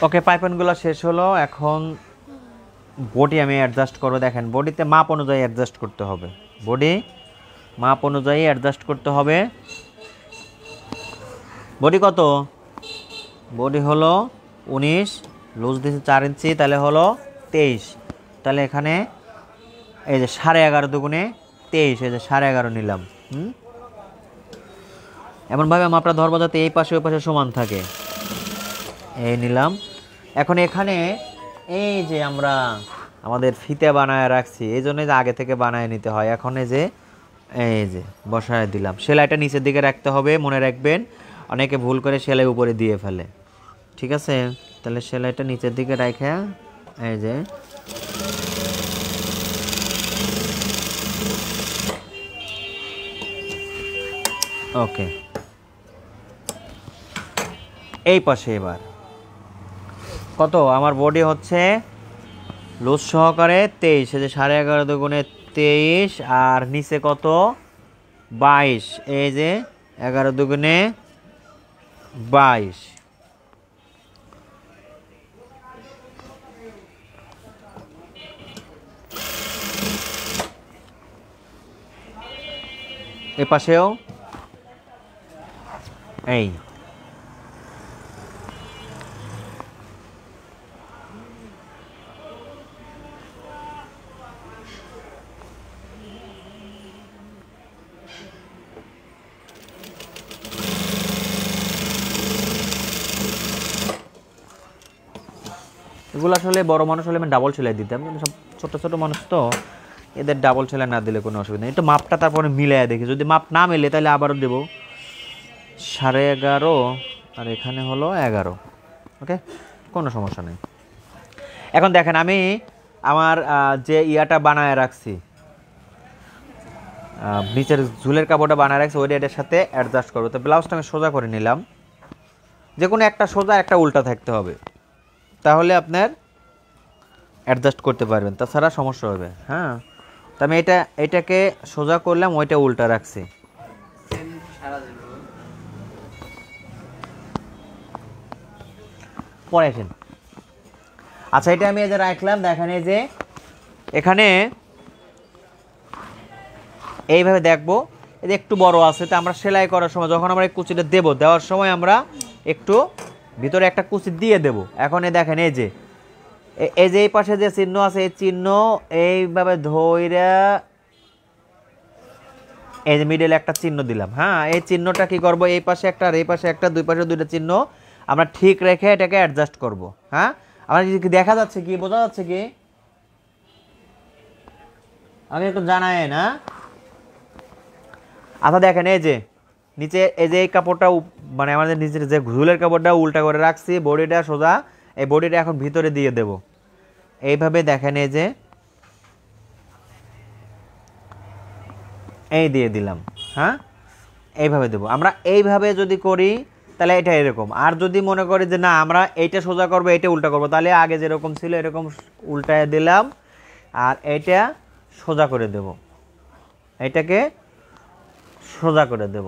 ওকে, পাইপলাইনগুলো শেষ হলো। এখন বডি আমি অ্যাডজাস্ট করবো। দেখেন বডিতে মাপ অনুযায়ী অ্যাডজাস্ট করতে হবে, বডি মাপ অনুযায়ী অ্যাডজাস্ট করতে হবে। বডি কত? বডি হলো 19, লুজ দিয়েছে 4 ইঞ্চি, তাহলে হলো 23। তাহলে এখানে এই যে 11.5 দুগুণে 23, এই যে 11.5 নিলাম। এমনভাবে মাপটা ধরবো যাতে এই পাশে ওই পাশে সমান থাকে। এই নিলাম। এখন এখানে এই যে আমরা আমাদের ফিতে বানায় রাখছি, এই জন্য যে আগে থেকে বানায় নিতে হয়। এখন এই যে বসায় দিলাম। সেলাইটা নিচের দিকে রাখতে হবে, মনে রাখবেন। অনেকে ভুল করে সেলাই উপরে দিয়ে ফেলে, ঠিক আছে? তাহলে সেলাইটা নিচের দিকে রাখা, এই যে ওকে। এই পাশে এবার কত? আমার বডি হচ্ছে লুজ সহকারে 23, এই যে 11.5 দুগুণে 23, আর নিচে কত? 22, এই যে 11 দুগুণে 22। এ পাশেও এই এগুলো আসলে বড় মানুষ হলে আমি ডাবল সেলাই দিতাম, কিন্তু সব ছোট ছোট মানুষ তো, এদের ডাবল সেলাই না দিলে কোনো অসুবিধা নেই। একটু মাপটা তারপরে মিলাই দেখি, যদি মাপ না মেলে তাহলে আবারও দেবো। 11.5 আর এখানে হলো 11। ওকে, কোনো সমস্যা নেই। এখন দেখেন আমি আমার যে ইয়াটা বানায় রাখছি, নিচের ঝুলের কাপড়টা বানায় রাখছি, ওই এটার সাথে অ্যাডজাস্ট করবো। তো ব্লাউজটা আমি সোজা করে নিলাম। যে কোনো একটা সোজা একটা উল্টা থাকতে হবে, তাহলে আপনার অ্যাডজাস্ট করতে পারবেন, তাছাড়া সমস্যা হবে। হ্যাঁ, তো আমি এটাকে সোজা করলাম, ওইটা উল্টা রাখছি। পরে আসেন। আচ্ছা, এটা আমি এই যে রাখলাম। দেখেন এই যে এখানে এইভাবে দেখবো, এই যে একটু বড় আছে, তো আমরা সেলাই করার সময় যখন আমরা এই কুচিটা দেবো, দেওয়ার সময় আমরা একটু ভিতরে একটা কুচি দিয়ে দেব। এখন এই দেখেন এই যে এই পাশে যে চিহ্ন আছে, এই চিহ্ন এইভাবে ধইরা এই যে মিডলে একটা চিহ্ন দিলাম। হ্যাঁ, এই চিহ্নটা কি করব? এই পাশে একটা আর এই পাশে একটা, দুই পাশে দুইটা চিহ্ন আমরা ঠিক রেখে এটাকে অ্যাডজাস্ট করব। হ্যাঁ, আমার কি দেখা যাচ্ছে, কি বোঝা যাচ্ছে কি? আমি একটু জানাই না। আচ্ছা দেখেন এই যে নিচে এই যে এই কাপড়টা মানে আমাদের নিচের যে ঝুলের কাপড়টা উল্টা করে রাখছি, বডিটা সোজা, এই বডিটা এখন ভিতরে দিয়ে দেব। এইভাবে দেখেন এই যে এই দিয়ে দিলাম। হ্যাঁ, এইভাবে দেব। আমরা এইভাবে যদি করি তাহলে এটা এরকম। আর যদি মনে করি যে না আমরা এইটা সোজা করবো, এইটা উল্টা করবো, তাহলে আগে যেরকম ছিল এরকম উল্টায় দিলাম, আর এইটা সোজা করে দেব, এইটাকে সোজা করে দেব।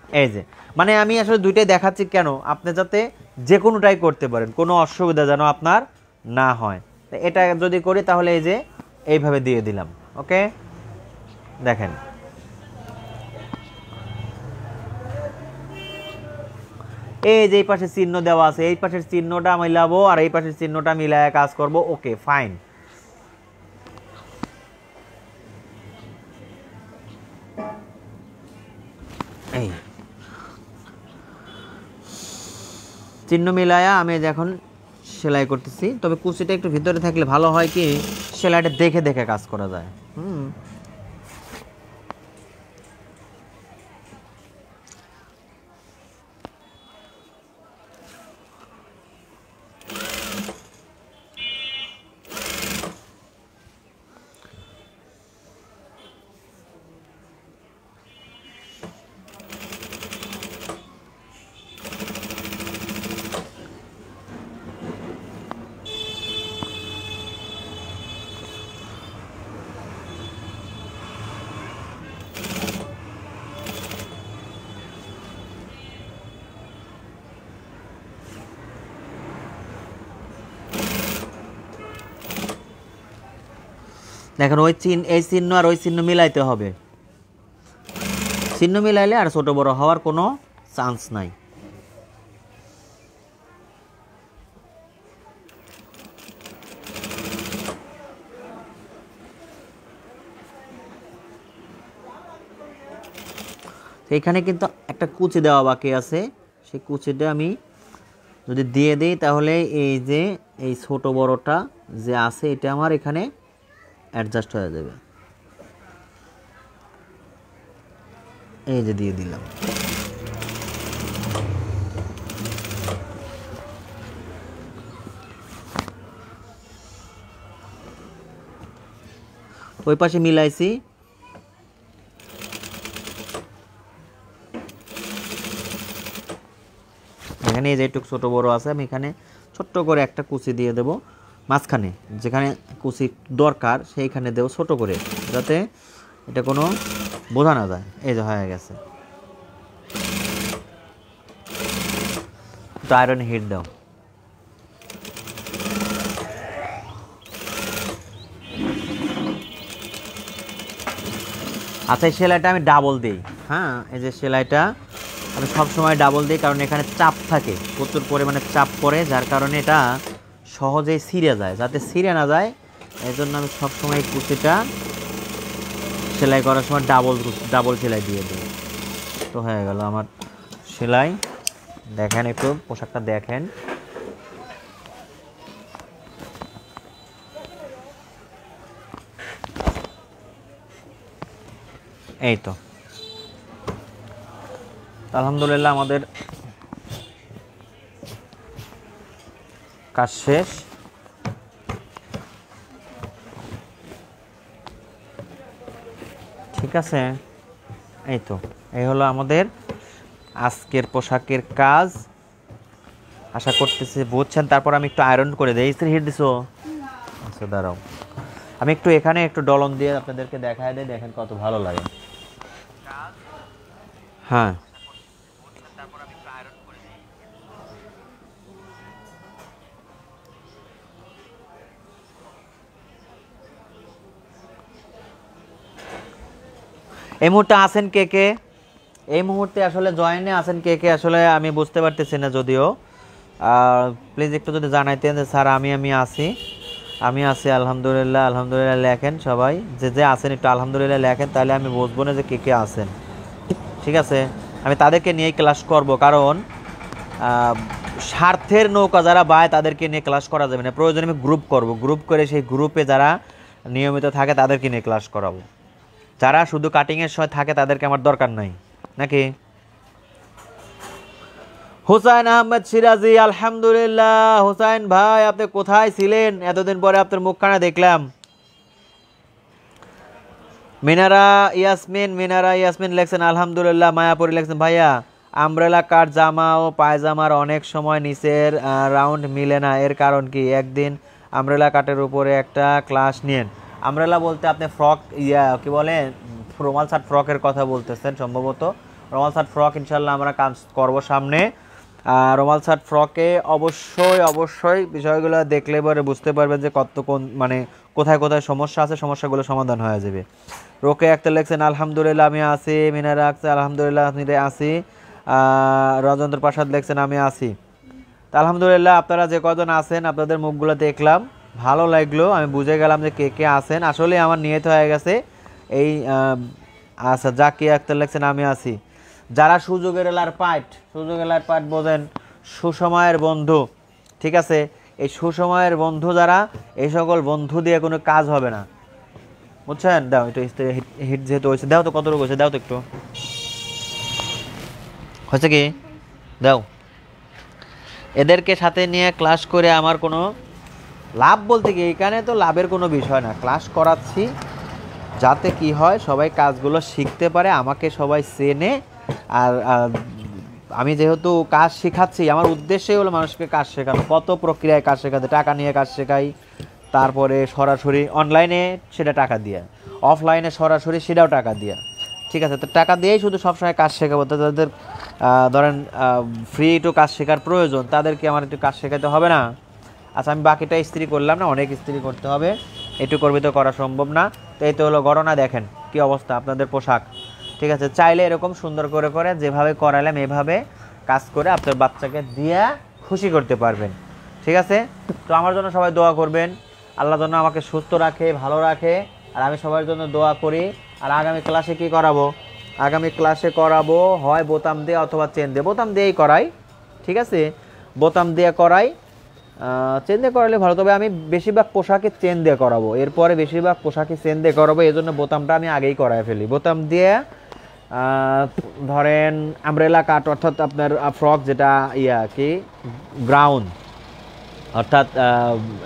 এই যে মানে আমি আসলে দুইটাই দেখাচ্ছি কেন, আপনি যাতে যে কোনোটাই করতে পারেন, কোনো অসুবিধা যেন আপনার না হয়। তো এটা যদি করি তাহলে এই যে এইভাবে দিয়ে দিলাম। ওকে, দেখেন এই যে এই পাশে চিহ্ন দেওয়া আছে, এই পাশের চিহ্নটা মিলাবো আর এই পাশের চিহ্নটা মিলায় কাজ করব। Okay fine. এই চিহ্ন মিলায়া আমি এখন সেলাই করতেছি, তবে কুচিটা একটু ভিতরে থাকলে ভালো হয়, কি সেলাইটা দেখে দেখে কাজ করা যায়। দেখেন ওই চিহ্ন, এই চিহ্ন আর ওই চিহ্ন মিলাইতে হবে। চিহ্ন মিলাইলে আর ছোট বড় হওয়ার কোনো চান্স নাই। এখানে কিন্তু একটা কুচি দেওয়া বাকি আছে, সেই কুচিটা আমি যদি দিয়ে দিই তাহলে এই যে এই ছোট বড়টা যে আছে এটা আমার এখানে অ্যাডজাস্ট হয়ে যাবে। এই যে দিয়ে দিলাম। ওই পাশে মিলাইছি, এখানে এই যে একটু ছোট বড় আছে, আমি এখানে ছোট্ট করে একটা কুচি দিয়ে দেব মাঝখানে, যেখানে কুচি দরকার সেইখানে দেব ছোট করে, যাতে এটা কোনো বোঝা না যায়। এই যে হয়ে গেছে। তো আয়রন হিট দাও। আচ্ছা এই সেলাইটা আমি ডাবল দিই। হ্যাঁ, এই যে সেলাইটা আমি সবসময় ডাবল দিই, কারণ এখানে চাপ থাকে, প্রচুর পরিমাণে চাপ পড়ে, যার কারণে এটা সহজেই ছিঁড়ে যায়। যাতে ছিঁড়ে না যায় এই জন্য আমি সবসময় কুচিটা সেলাই করার সময় ডাবল সেলাই দিয়ে দিই। তো হয়ে গেল আমার সেলাই। দেখেন একটু পোশাকটা দেখেন। এই তো আলহামদুলিল্লাহ আমাদের কাজ শেষ। ঠিক আছে, এই তো এই হলো আমাদের আজকের পোশাকের কাজ। আশা করতেছি বুঝছেন। তারপর আমি একটু আয়রন করে দিই। ইস্ত্রি হিট দিছো? আচ্ছা দাঁড়াও, আমি একটু এখানে একটু ডলন দিয়ে আপনাদেরকে দেখায় দিই, দেখেন কত ভালো লাগে। হ্যাঁ এই মুহূর্তে আছেন কে কে? এই মুহূর্তে আসলে জয়েনে আছেন কে কে আসলে আমি বুঝতে পারতেছি না, যদিও প্লিজ একটু যদি জানাইতেন যে স্যার আমি আছি আলহামদুলিল্লাহ। আলহামদুলিল্লাহ লেখেন সবাই, যে যে আছেন একটু আলহামদুলিল্লাহ লেখেন, তাহলে আমি বুঝবো না যে কে কে আছেন। ঠিক আছে, আমি তাদেরকে নিয়েই ক্লাস করব, কারণ স্বার্থের নৌকা যারা বায় তাদেরকে নিয়ে ক্লাস করা যাবে না। প্রয়োজনে আমি গ্রুপ করব, গ্রুপ করে সেই গ্রুপে যারা নিয়মিত থাকে তাদেরকে নিয়ে ক্লাস করাবো। যারা শুধু কাটিংয়ের সময় থাকে তাদেরকে আমার দরকার নাই, নাকি? হুসাইন আহমেদ সিরাজি, আলহামদুলিল্লাহ। হুসাইন ভাই আপনি কোথায় ছিলেন? এতদিন পরে আপনার মুখখানা দেখলাম। মিনারা ইয়াসমিন লেখছেন আলহামদুলিল্লাহ। মায়াপুরি লেখছেন ভাইয়া আমব্রেলা কাট জামা ও পায়জামার অনেক সময় নিচের রাউন্ড মিলে না, এর কারণ কি? একদিন আমব্রেলা কাটের উপরে একটা ক্লাস নিন। আমব্রেলা বলতে আপনি ফ্রক কি বলে রুমাল শার্ট ফ্রকের কথা বলতেছেন সম্ভবত। রুমাল শার্ট ফ্রক ইনশাল্লাহ আমরা কাজ করবো সামনে। রুমাল শার্ট ফ্রকে অবশ্যই বিষয়গুলো দেখলে পরে বুঝতে পারবেন যে কোন মানে কোথায় কোথায় সমস্যা আছে, সমস্যাগুলো সমাধান হয়ে যাবে। রোকে একটা লেখছেন আলহামদুলিল্লাহ আমি আছি, মিনারা রাখছে আলহামদুলিল্লাহ আপনি আছি, রাজেন্দ্র প্রসাদ লেখছেন আমি আছি। তা আলহামদুলিল্লাহ আপনারা যে কজন আছেন আপনাদের মুখগুলো দেখলাম, ভালো লাগলো, আমি বুঝে গেলাম যে কে কে আছেন। আসলে আমার নিয়ত হয়ে গেছে এই আচ্ছা জাকিয়া আক্তার লেখছেন আমি আছি। যারা সুযোগের এলার পাট বোঝেন, সুসময়ের বন্ধু, ঠিক আছে, এই সুসময়ের বন্ধু যারা, এই সকল বন্ধু দিয়ে কোনো কাজ হবে না, বুঝছেন। দাও একটু হিট যেহেতু হয়েছে, দাও তো কতটুকু হয়েছে, দাও তো একটু হয়েছে কি দাও। এদেরকে সাথে নিয়ে ক্লাস করে আমার কোনো লাভ বলতে কি এখানে তো লাভের কোনো বিষয় না, ক্লাস করাচ্ছি যাতে কি হয় সবাই কাজগুলো শিখতে পারে, আমাকে সবাই চেনে। আর আমি যেহেতু কাজ শেখাচ্ছি, আমার উদ্দেশ্যই হলো মানুষকে কাজ শেখানো। কত প্রক্রিয়ায় কাজ শেখাতে, টাকা নিয়ে কাজ শেখাই, তারপরে সরাসরি অনলাইনে সেটা টাকা দিয়ে, অফলাইনে সরাসরি সেটাও টাকা দিয়ে, ঠিক আছে। তো টাকা দিয়েই শুধু সবসময় কাজ শেখাবো, তো তাদের ধরেন ফ্রি একটু কাজ শেখার প্রয়োজন, তাদেরকে আমার একটু কাজ শেখাতে হবে না। আচ্ছা আমি বাকিটা ইস্ত্রি করলাম না, অনেক ইস্ত্রি করতে হবে, একটু করবি তো করা সম্ভব না। তো এই তো হলো ঘটনা, দেখেন কি অবস্থা আপনাদের পোশাক, ঠিক আছে। চাইলে এরকম সুন্দর করে করে যেভাবে করালাম এভাবে কাজ করে আপনার বাচ্চাকে দিয়ে খুশি করতে পারবেন, ঠিক আছে। তো আমার জন্য সবাই দোয়া করবেন, আল্লাহ যেন আমাকে সুস্থ রাখে, ভালো রাখে, আর আমি সবার জন্য দোয়া করি। আর আগামী ক্লাসে কি করাবো, আগামী ক্লাসে করাবো হয় বোতাম দিয়ে অথবা চেন দিয়ে, বোতাম দিয়েই করাই, ঠিক আছে, বোতাম দিয়ে করাই, চেন দিয়ে করালে ভালো। তবে আমি বেশিরভাগ পোশাকে চেন দিয়ে করাবো, এরপরে বেশিরভাগ পোশাকে চেন দিয়ে করাবো, এই জন্য বোতামটা আমি আগেই করাই ফেলি। বোতাম দিয়ে ধরেন আমব্রেলা কাট, অর্থাৎ আপনার ফ্রক যেটা কি গ্রাউন্ড, অর্থাৎ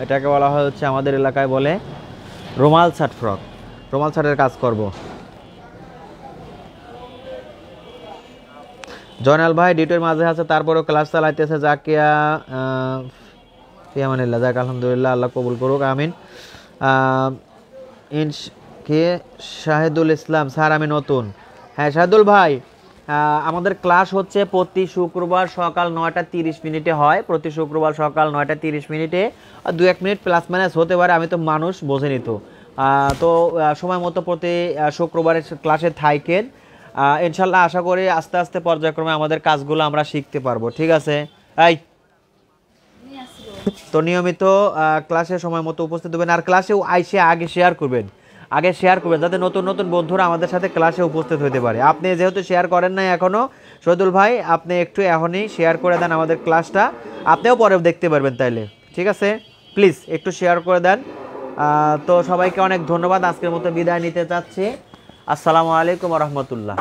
এটাকে বলা হয় হচ্ছে আমাদের এলাকায় বলে রুমাল শার্ট ফ্রক, রুমাল শার্টের কাজ করব। জয়নাল ভাই ডিউটির মাঝে আছে, তারপরেও ক্লাস চালাইতেছে, জাকিয়া ফিয়ামানিল্লাহ, যাক আলহামদুলিল্লাহ, আল্লাহ কবুল করুক, আমিন। কে শাহিদুল ইসলাম স্যার আমি নতুন। হ্যাঁ শাহিদুল ভাই, আমাদের ক্লাস হচ্ছে প্রতি শুক্রবার সকাল 9টা 30 মিনিটে হয়, প্রতি শুক্রবার সকাল 9টা 30 মিনিটে, আর 2-1 মিনিট প্লাস মাইনাস হতে পারে, আমি তো মানুষ বোঝেনি তো। তো সময় মতো প্রতি শুক্রবারের ক্লাসে থাকেন, ইনশাল্লাহ আশা করি আস্তে আস্তে পর্যায়ক্রমে আমাদের কাজগুলো আমরা শিখতে পারবো, ঠিক আছে। এই তো নিয়মিত ক্লাসে সময় মতো উপস্থিত হবেন, আর ক্লাসেও আইসে আগে শেয়ার করবেন, যাতে নতুন নতুন বন্ধুরা আমাদের সাথে ক্লাসে উপস্থিত হতে পারে। আপনি যেহেতু শেয়ার করেন নাই এখনও, শহীদুল ভাই আপনি একটু এখনই শেয়ার করে দেন আমাদের ক্লাসটা, আপনিও পরে দেখতে পারবেন তাইলে, ঠিক আছে। প্লিজ একটু শেয়ার করে দেন। তো সবাইকে অনেক ধন্যবাদ, আজকের মতো বিদায় নিতে চাচ্ছি। আসসালামু আলাইকুম ওয়া রাহমাতুল্লাহ।